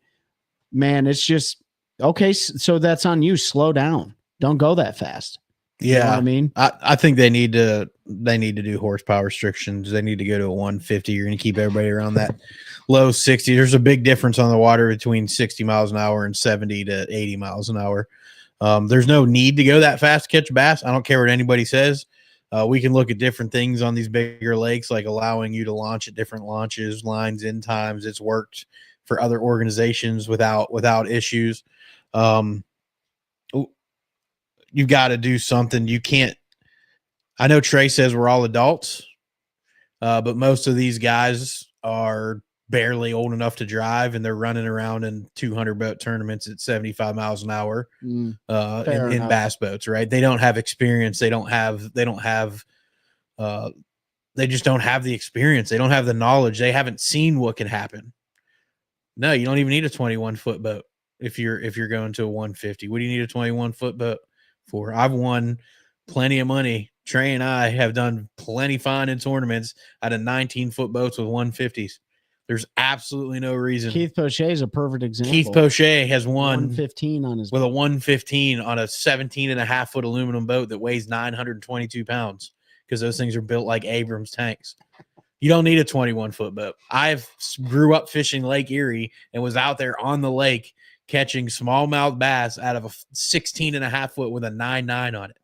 man, it's just, okay, so that's on you. Slow down. Don't go that fast. Yeah, you know what I mean, I think they need to do horsepower restrictions. They need to go to a 150. You're going to keep everybody around that low 60. There's a big difference on the water between 60 miles an hour and 70 to 80 miles an hour. There's no need to go that fast to catch bass. I don't care what anybody says. We can look at different things on these bigger lakes, like allowing you to launch at different launches, lines, end times. It's worked for other organizations without issues. You got to do something. You can't. I know Trey says we're all adults, but most of these guys are barely old enough to drive, and they're running around in 200 boat tournaments at 75 miles an hour in bass boats, right? They don't have experience. They just don't have the experience. They don't have the knowledge. They haven't seen what can happen. No, you don't even need a 21-foot boat if you're going to a 150. What do you need a 21-foot boat for? I've won plenty of money. Trey and I have done plenty fine in tournaments out of 19-foot boats with 150s. There's absolutely no reason. Keith Poche is a perfect example. Keith Poche has won 115 on his with a 115 on a 17.5-foot aluminum boat that weighs 922 pounds because those things are built like Abrams tanks. You don't need a 21-foot boat. I've grew up fishing Lake Erie and was out there on the lake catching smallmouth bass out of a 16.5-foot with a 9.9 on it.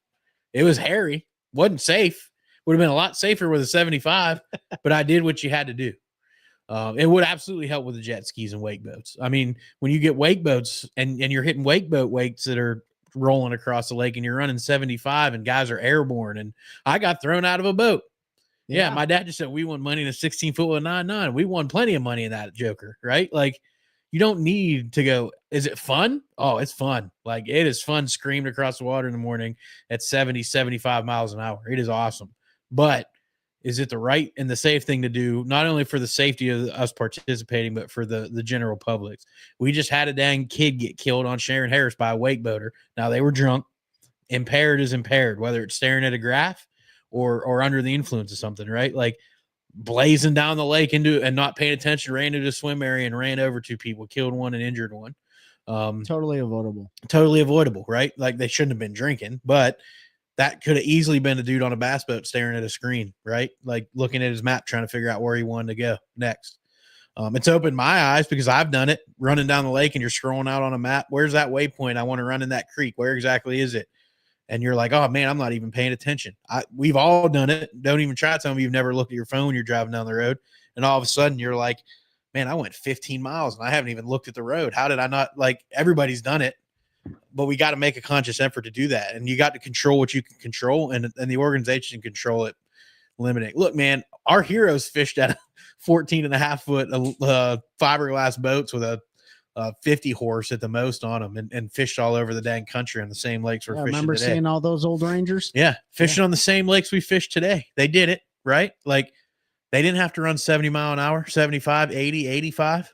It was hairy. Wasn't safe. Would have been a lot safer with a 75, but I did what you had to do. It would absolutely help with the jet skis and wake boats. I mean, when you get wake boats and you're hitting wake boat wakes that are rolling across the lake and you're running 75 and guys are airborne, and I got thrown out of a boat. Yeah, my dad just said we won money in a 16-foot with a 9.9. We won plenty of money in that joker, right? Like, You don't need to go, is it fun? Oh, it's fun. Like it is fun screaming across the water in the morning at 70, 75 miles an hour. It is awesome. But is it the right and the safe thing to do, not only for the safety of us participating, but for the general public? We just had a dang kid get killed on Sharon Harris by a wakeboarder. Now they were drunk. Impaired is impaired, whether it's staring at a graph or under the influence of something, right? Like blazing down the lake into and not paying attention, ran into the swim area and ran over two people, killed one and injured one. Totally avoidable. Totally avoidable, right? Like they shouldn't have been drinking, but that could have easily been a dude on a bass boat staring at a screen, right? Like looking at his map, trying to figure out where he wanted to go next. It's opened my eyes because I've done it, running down the lake and you're scrolling out on a map. Where's that waypoint? I want to run in that creek. Where exactly is it? And you're like, oh man, I'm not even paying attention. We've all done it. Don't even try to tell me you've never looked at your phone when you're driving down the road. And all of a sudden you're like, man, I went 15 miles and I haven't even looked at the road. How did I not? Like everybody's done it, but we got to make a conscious effort to do that. And you got to control what you can control, and the organization can control it, limiting. Look, man, our heroes fished at 14.5 foot fiberglass boats with a 50 horse at the most on them and fished all over the dang country on the same lakes we're fishing remember today. seeing all those old Rangers? Yeah, fishing on the same lakes we fish today. They did it, right? Like they didn't have to run 70 mile an hour, 75, 80, 85.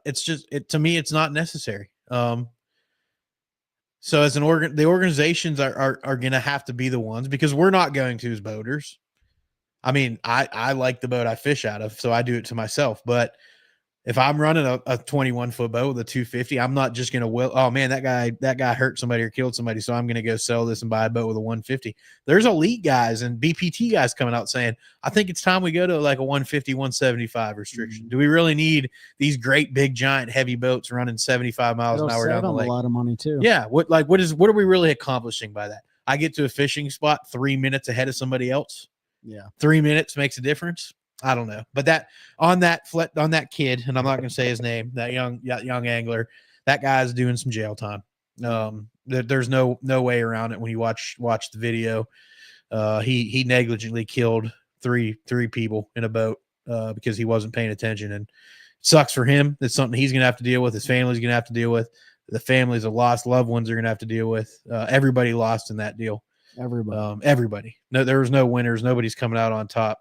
It's just to me, it's not necessary. So as the organizations are going to have to be the ones, because we're not going to as boaters. I mean, I like the boat I fish out of, so I do it to myself. But if I'm running a 21-foot boat with a 250, I'm not just going to oh man, that guy hurt somebody or killed somebody, so I'm going to go sell this and buy a boat with a 150. There's elite guys and BPT guys coming out saying, I think it's time we go to like a 150, 175 restriction. Do we really need these great big giant heavy boats running 75 miles an hour down the lake? A lot of money too. Yeah. What are we really accomplishing by that? I get to a fishing spot 3 minutes ahead of somebody else. Yeah. 3 minutes makes a difference. I don't know, but that on that kid, and I'm not going to say his name, that young angler, that guy's doing some jail time. There's no way around it. When you watch the video, he negligently killed three people in a boat because he wasn't paying attention, and it sucks for him. It's something he's going to have to deal with. His family's going to have to deal with. The families of lost loved ones are going to have to deal with. Everybody lost in that deal. Everybody. No, there was no winners. Nobody's coming out on top.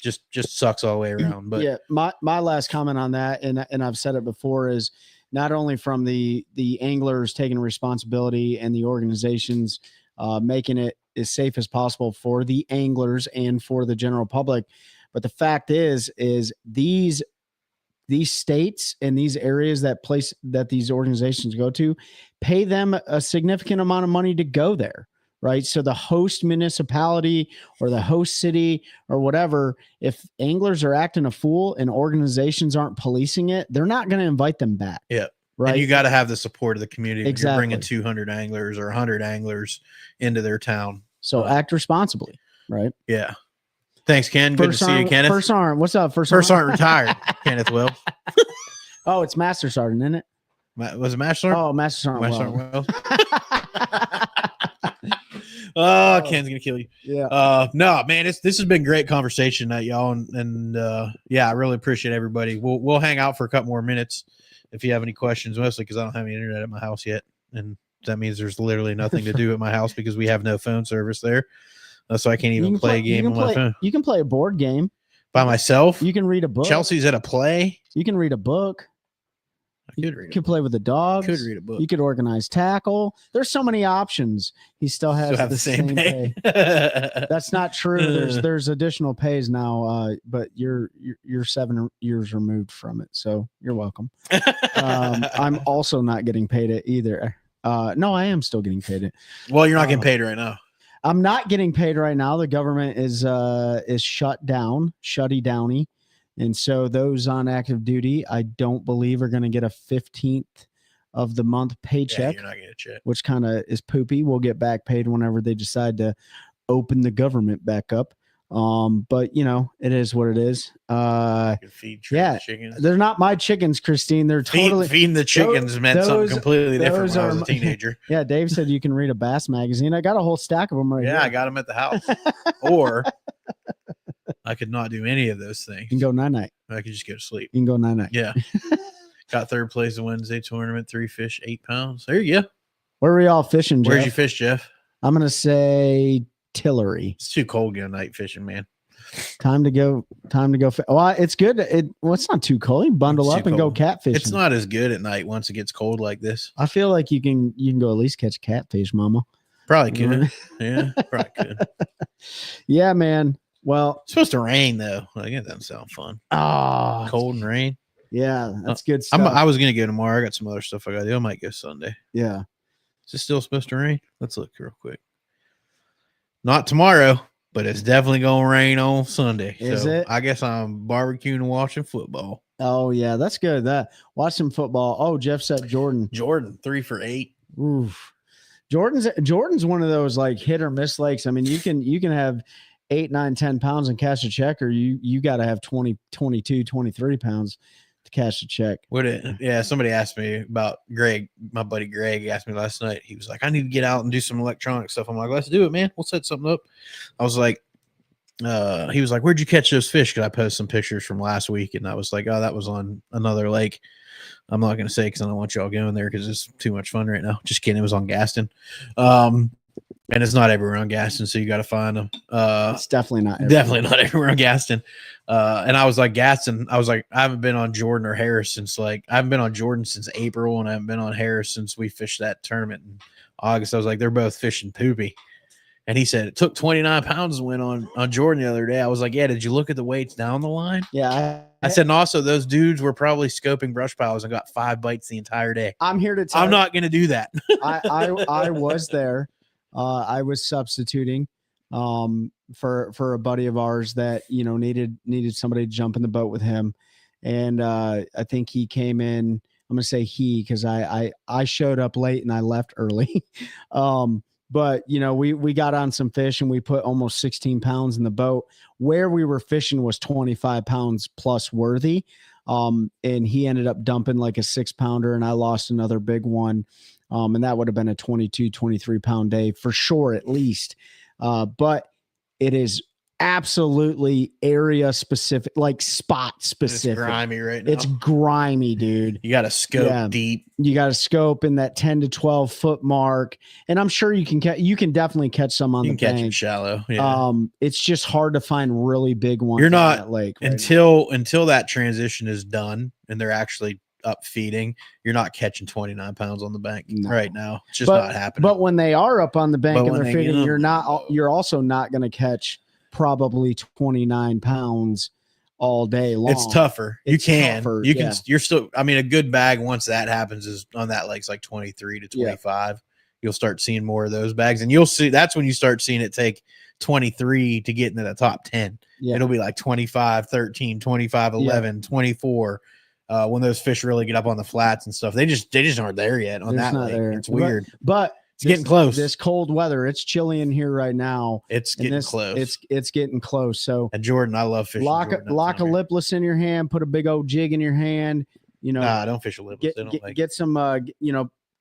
Just sucks all the way around. But yeah, my last comment on that, and I've said it before, is not only from the anglers taking responsibility and the organizations making it as safe as possible for the anglers and for the general public, but the fact is these states and these areas that these organizations go to pay them a significant amount of money to go there. Right. So the host municipality or the host city or whatever, if anglers are acting a fool and organizations aren't policing it, they're not going to invite them back. Yeah. Right. And you got to have the support of the community. Exactly. You're bringing 200 anglers or 100 anglers into their town. So act responsibly. Right. Yeah. Thanks, Ken. Good to see you, Kenneth. First Sergeant. What's up? First Sergeant retired. Kenneth Will. Oh, it's Master Sergeant, isn't it? Was it Master Sergeant? Oh, Master Sergeant. Wells. Oh, Ken's gonna kill you. Yeah. No, man, this has been great conversation, y'all, and yeah, I really appreciate everybody. We'll hang out for a couple more minutes if you have any questions, mostly because I don't have any internet at my house yet, and that means there's literally nothing to do at my house because we have no phone service there, so I can't even play a game on my phone. You can play a board game by myself. You can read a book. Chelsea's at a play. You can read a book. You could play with the dogs. Could read a book. You could organize tackle. There's so many options. He still has the same pay. That's not true. There's additional pays now, but you're 7 years removed from it, so you're welcome. I'm also not getting paid it either. No, I am still getting paid it. Well, you're not getting paid right now. I'm not getting paid right now. The government is shut down, shutty downy. And so those on active duty, I don't believe are going to get a 15th of the month paycheck. Yeah, you're not getting a check. Which kind of is poopy. We'll get back paid whenever they decide to open the government back up. But you know, it is what it is. Chickens. They're not my chickens, Christine. They're totally feeding the chickens meant something completely different when I was a teenager. Yeah, Dave said you can read a Bass magazine. I got a whole stack of them right here. Yeah, I got them at the house. Or I could not do any of those things. You can go night-night. I could just go to sleep. You can go night-night. Yeah. Got third place in Wednesday tournament, 3 fish, 8 pounds. There you go. Where are we all fishing, Jeff? Where'd you fish, Jeff? I'm gonna say Tillery. It's too cold to go night fishing, man. Time to go. Well, it's good. Well, it's not too cold. You can bundle It's up too and go cold. catfishing. It's not as good at night once it gets cold like this. I feel like you can go at least catch a catfish, mama. Probably could. Yeah, probably could. Yeah, man. Well, It's supposed to rain though. Like, it doesn't sound fun. Cold and rain. yeah, that's good stuff. I was gonna go tomorrow. I got some other stuff I got to do. I might go Sunday. Yeah. Is it still supposed to rain? Let's look real quick. Not tomorrow, but it's definitely gonna rain on Sunday. Is so it? I guess I'm barbecuing and watching football. Oh yeah, that's good. That watch some football. Oh, Jeff said Jordan. Jordan 3 for 8. Oof. Jordan's one of those like hit or miss lakes. I mean, you can have 8, 9, 10 pounds and catch a check, or you got to have 20, 22, 23 pounds to catch a check. Yeah, somebody asked me about Greg. My buddy Greg asked me last night. He was like, I need to get out and do some electronic stuff. I'm like, let's do it, man. We'll set something up. I was like, he was like, where'd you catch those fish? Because I posted some pictures from last week, and I was like, oh, that was on another lake. I'm not going to say because I don't want y'all going there because it's too much fun right now. Just kidding. It was on Gaston. And it's not everywhere on Gaston, so you got to find them. It's definitely not. Definitely not everywhere on Gaston. And I was like, Gaston, I was like, I haven't been on Jordan or Harris since I haven't been on Jordan since April, and I haven't been on Harris since we fished that tournament in August. I was like, they're both fishing poopy. And he said it took 29 pounds to win on Jordan the other day. I was like, yeah, did you look at the weights down the line? Yeah. I said, and also those dudes were probably scoping brush piles and got 5 bites the entire day. I'm here to tell I'm not going to do that. I was there. I was substituting for a buddy of ours that needed somebody to jump in the boat with him, and I think he came in. I'm gonna say he because I showed up late and I left early. But we got on some fish and we put almost 16 pounds in the boat. Where we were fishing was 25 pounds plus worthy. And he ended up dumping like a 6-pounder, and I lost another big one. And that would have been a 22, 23 pound day for sure, at least. But it is absolutely area specific, like spot specific. It's grimy right now. It's grimy, dude. You got to scope deep. You got to scope in that 10 to 12 foot mark. And I'm sure you can definitely catch some on the bank. Catch them shallow. Yeah. It's just hard to find really big ones. You're not that lake until that transition is done and they're actually up feeding. You're not catching 29 pounds on the bank right now. It's just not happening. But when they are up on the bank and they're feeding, feeding, you're also not going to catch probably 29 pounds all day long. It's tougher. You can you're still, I mean, a good bag once that happens is on that lake's like 23 to 25. You'll start seeing more of those bags, and you'll see that's when you start seeing it take 23 to get into the top 10. It'll be like 25, 13, 25, 11, 24. When those fish really get up on the flats and stuff, they just aren't there yet on that lake. It's weird, but it's getting close. This cold weather, it's chilly in here right now. It's getting close. It's getting close. So at Jordan, I love fishing. Lock a lipless in your hand. Put a big old jig in your hand. Nah, don't fish a lipless. Get some.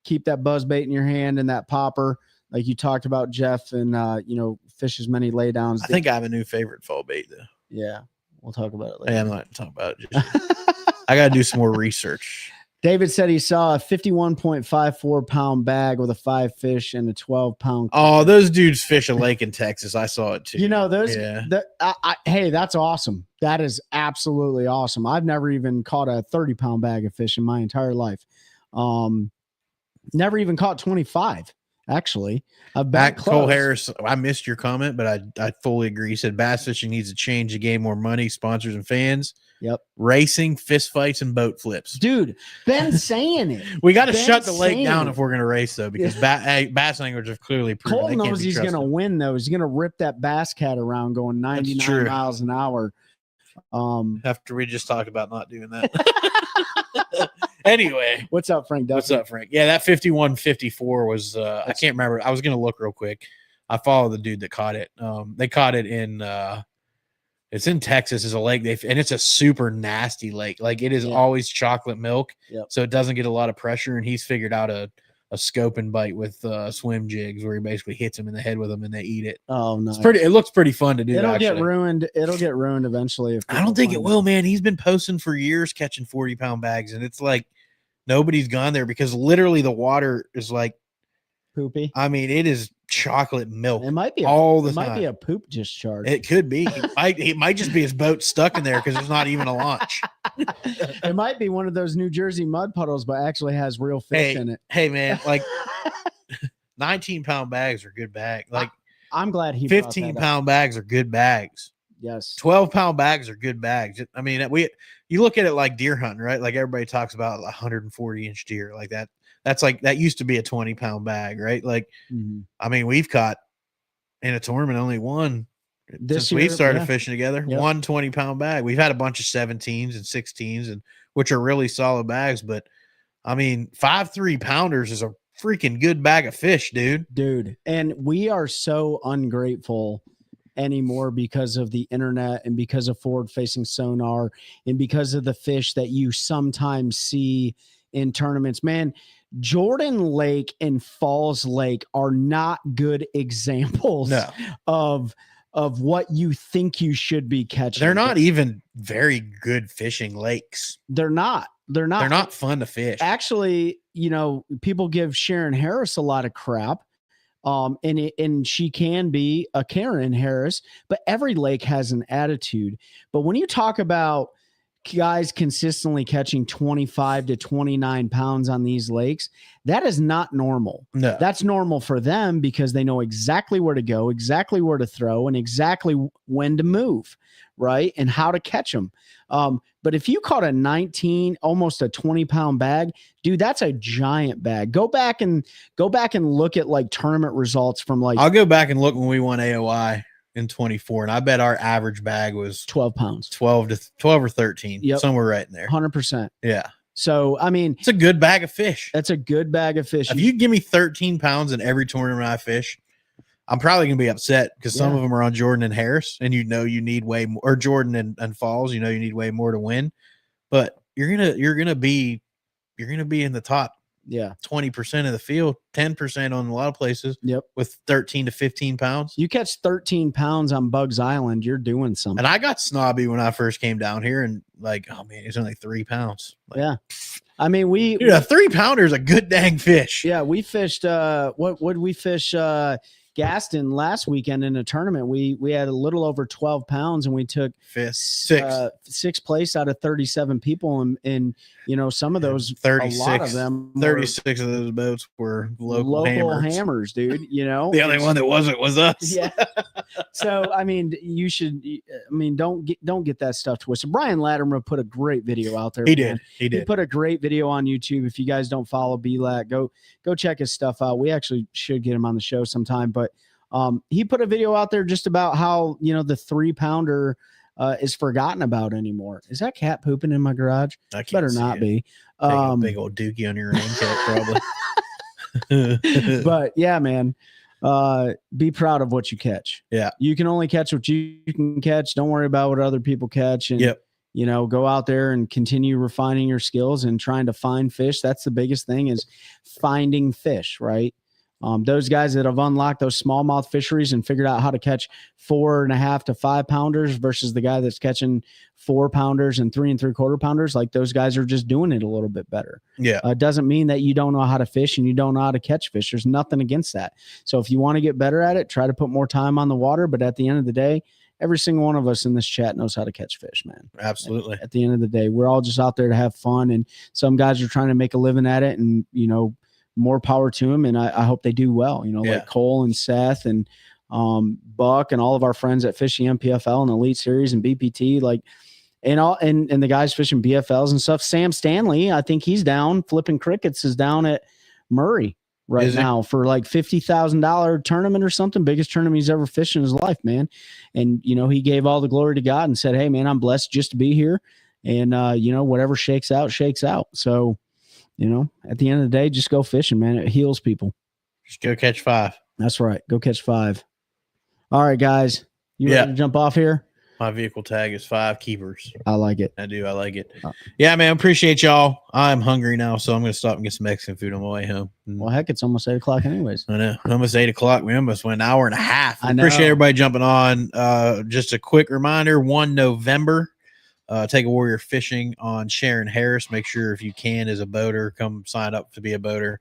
Keep that buzz bait in your hand and that popper, like you talked about, Jeff, and fish as many laydowns. I think I have a new favorite fall bait though. Yeah, we'll talk about it later. Hey, I'm not talking about it. I got to do some more research. David said he saw a 51.54 pound bag with a 5 fish and a 12 pound. Oh, those dudes fish a lake in Texas. I saw it too. Those. Yeah. Hey, that's awesome. That is absolutely awesome. I've never even caught a 30 pound bag of fish in my entire life. Never even caught 25. Actually, Cole Harris, I missed your comment, but I fully agree. He said bass fishing needs to change the game, more money, sponsors, and fans. Yep. Racing, fist fights, and boat flips. Dude, Ben's saying it. We got to shut the lake down if we're going to race, though, because bass anglers have clearly proven Cole knows he's going to win, though. He's going to rip that bass cat around going 99 miles an hour. After we just talked about not doing that. Anyway, what's up, Frank? What's up, Frank? Yeah, that 51.54 was I can't remember. I was gonna look real quick. I follow the dude that caught it. They caught it in it's in Texas. It's a lake, and it's a super nasty lake. Like it is always chocolate milk, so it doesn't get a lot of pressure. And he's figured out a scope and bite with swim jigs where he basically hits them in the head with them and they eat it. Oh no, it looks pretty fun to do. It'll get ruined eventually. I don't think it will, man. He's been posting for years catching 40-pound bags, and it's like Nobody's gone there because literally the water is like, Poopy. I mean, it is chocolate milk It might be all the it time. might be a poop discharge. It could be. It might just be his boat stuck in there because there's not even a launch. It might be one of those New Jersey mud puddles, but actually has real fish in it. Hey, man, like 19-pound bags are good bags. Like I'm glad he brought that up. 15-pound bags are good bags. Yes. 12-pound bags are good bags. I mean, you look at it like deer hunting, right? Like everybody talks about 140-inch deer like that. That's like that used to be a 20-pound bag, right? Like, I mean, we've caught in a tournament only one since we started fishing together. Yep. 1 20-pound bag. We've had a bunch of 17s and 16s, and which are really solid bags. But I mean, 5 3-pounders is a freaking good bag of fish, dude. And we are so ungrateful anymore because of the internet and because of forward-facing sonar and because of the fish that you sometimes see in tournaments. Man, Jordan Lake and Falls Lake are not good examples of what you think you should be catching. They're not even very good fishing lakes. They're not Fun to fish. Actually, people give Sharon Harris a lot of crap. And she can be a Karen Harris, but every lake has an attitude. But when you talk about guys consistently catching 25 to 29 pounds on these lakes, that is not normal. No, that's normal for them because they know exactly where to go, exactly where to throw, and exactly when to move, right? And how to catch them. But if you caught a 19, almost a 20-pound bag, dude, that's a giant bag. Go back and look at like tournament results from like. I'll go back and look when we won AOI in 24, and I bet our average bag was 12 pounds, 12 or 13, somewhere right in there. 100%. Yeah. So, I mean, it's a good bag of fish. That's a good bag of fish. If you give me 13 pounds in every tournament I fish, I'm probably going to be upset because some of them are on Jordan and Harris, and you need way more, or Jordan and Falls, you need way more to win, but you're going to be in the top 20% of the field, 10% on a lot of places. Yep. With 13 to 15 pounds. You catch 13 pounds on Bugs Island, you're doing something. And I got snobby when I first came down here and like, oh man, it's only 3 pounds. Like, yeah. I mean, a 3-pounder is a good dang fish. Yeah. We fished, what would we fish? Gaston last weekend in a tournament. We had a little over 12 pounds and we took sixth place out of 37 people. And some of those, 36, a lot of them, 36 of those boats were local hammers, dude. The only one that wasn't was us. Yeah. So, I mean, don't get that stuff twisted. Brian Latimer put a great video out there. He did. He put a great video on YouTube. If you guys don't follow BLAT, go check his stuff out. We actually should get him on the show sometime, but he put a video out there just about how, the 3-pounder is forgotten about anymore. Is that cat pooping in my garage? Better not be. Big old dookie on your raincoat, probably. But yeah, man, be proud of what you catch. Yeah. You can only catch what you can catch. Don't worry about what other people catch. And, go out there and continue refining your skills and trying to find fish. That's the biggest thing, is finding fish, right? Those guys that have unlocked those smallmouth fisheries and figured out how to catch 4.5 to 5 pounders versus the guy that's catching 4 pounders and 3 3/4 pounders, like those guys are just doing it a little bit better. Yeah. It doesn't mean that you don't know how to fish and you don't know how to catch fish. There's nothing against that. So if you want to get better at it, try to put more time on the water. But at the end of the day, every single one of us in this chat knows how to catch fish, man. Absolutely. At the end of the day, we're all just out there to have fun, and some guys are trying to make a living at it, and, more power to them. And I hope they do well, like Cole and Seth and Buck and all of our friends at Fishing MPFL and Elite Series and BPT, and the guys fishing BFLs and stuff. Sam Stanley, I think he's down. Flipping Crickets is down at Murray right now for like $50,000 tournament or something. Biggest tournament he's ever fished in his life, man. And, he gave all the glory to God and said, hey man, I'm blessed just to be here. And, whatever shakes out. So, at the end of the day, just go fishing, man. It heals people. Just go catch 5. That's right. Go catch 5. All right, guys. You ready to jump off here? My vehicle tag is 5 keepers. I like it. I do. I like it. Yeah, man. Appreciate y'all. I'm hungry now, so I'm going to stop and get some Mexican food on my way home. Well, heck, it's almost 8 o'clock anyways. I know. Almost 8 o'clock. We almost went an hour and a half. I know. Appreciate everybody jumping on. Just a quick reminder, 1 November, Take a Warrior Fishing on Sharon Harris. Make sure if you can, as a boater, come sign up to be a boater.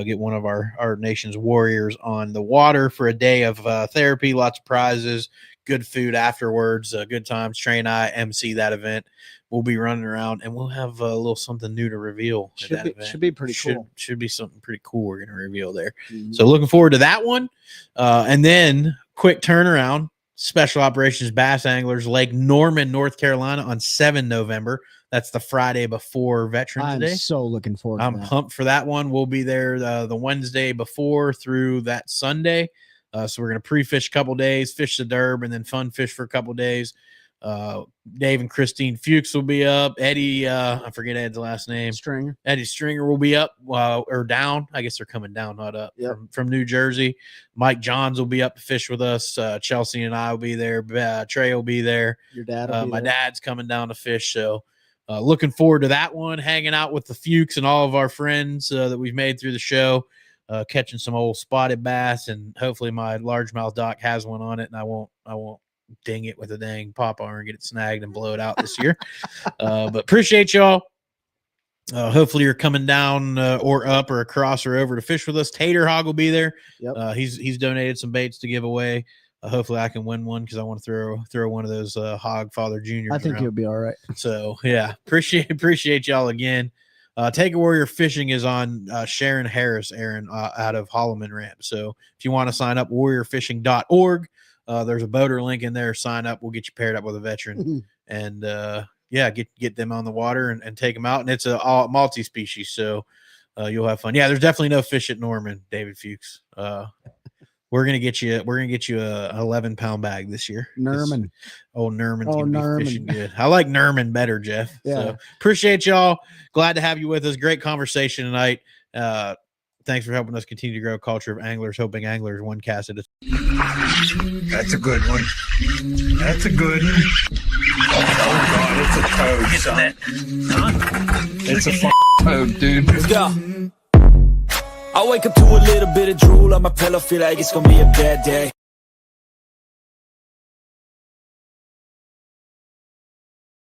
Get one of our nation's warriors on the water for a day of therapy, lots of prizes, good food afterwards, good times. Trey and I MC that event. We'll be running around, and we'll have a little something new to reveal. Should be pretty cool. Should be something pretty cool we're going to reveal there. So looking forward to that one. And then quick turnaround, Special Operations Bass Anglers, Lake Norman, North Carolina on 7 November. That's the Friday before Veterans Day. I'm so looking forward to I'm that. pumped for that one. We'll be there the Wednesday before through that Sunday. So we're going to pre-fish a couple days, fish the derb, and then fun fish for a couple days. Dave and Christine Fuchs will be up. Eddie, I forget Ed's last name. Stringer. Eddie Stringer will be up or down. I guess they're coming down, not up. Yep. From New Jersey. Mike Johns will be up to fish with us. Chelsea and I will be there. Trey will be there. Your dad will be My there. dad's coming down to fish. So looking forward to that one, hanging out with the Fuchs and all of our friends that we've made through the show, catching some old spotted bass, and hopefully my largemouth dock has one on it, and I won't ding it with a dang pop iron and get it snagged and blow it out this year. But appreciate y'all. Hopefully you're coming down or up or across or over to fish with us. Tater Hog will be there. Yep. He's donated some baits to give away. Hopefully I can win one because I want to throw one of those Hog Father Juniors. I think around. you'll be all right. So yeah, appreciate y'all again. Take a Warrior Fishing is on Sharon Harris, Aaron, out of Holloman Ramp. So if you want to sign up, warriorfishing.org. There's a boater link in there. Sign up. We'll get you paired up with a veteran, and get them on the water and take them out. And it's a multi-species, so you'll have fun. Yeah, there's definitely no fish at Norman, David Fuchs. We're gonna get you a 11-pound bag this year. Nerman. Nerman's Oh, gonna Nerman. be fishing good. I like Nerman better, Jeff. Yeah. So appreciate y'all. Glad to have you with us. Great conversation tonight. Thanks for helping us continue to grow a culture of anglers, hoping anglers one cast at a That's a good one. That's a good one. Oh God, it's a toad, son. It's a toad, dude. Let's go. I wake up to a little bit of drool on my pillow, feel like it's gonna be a bad day.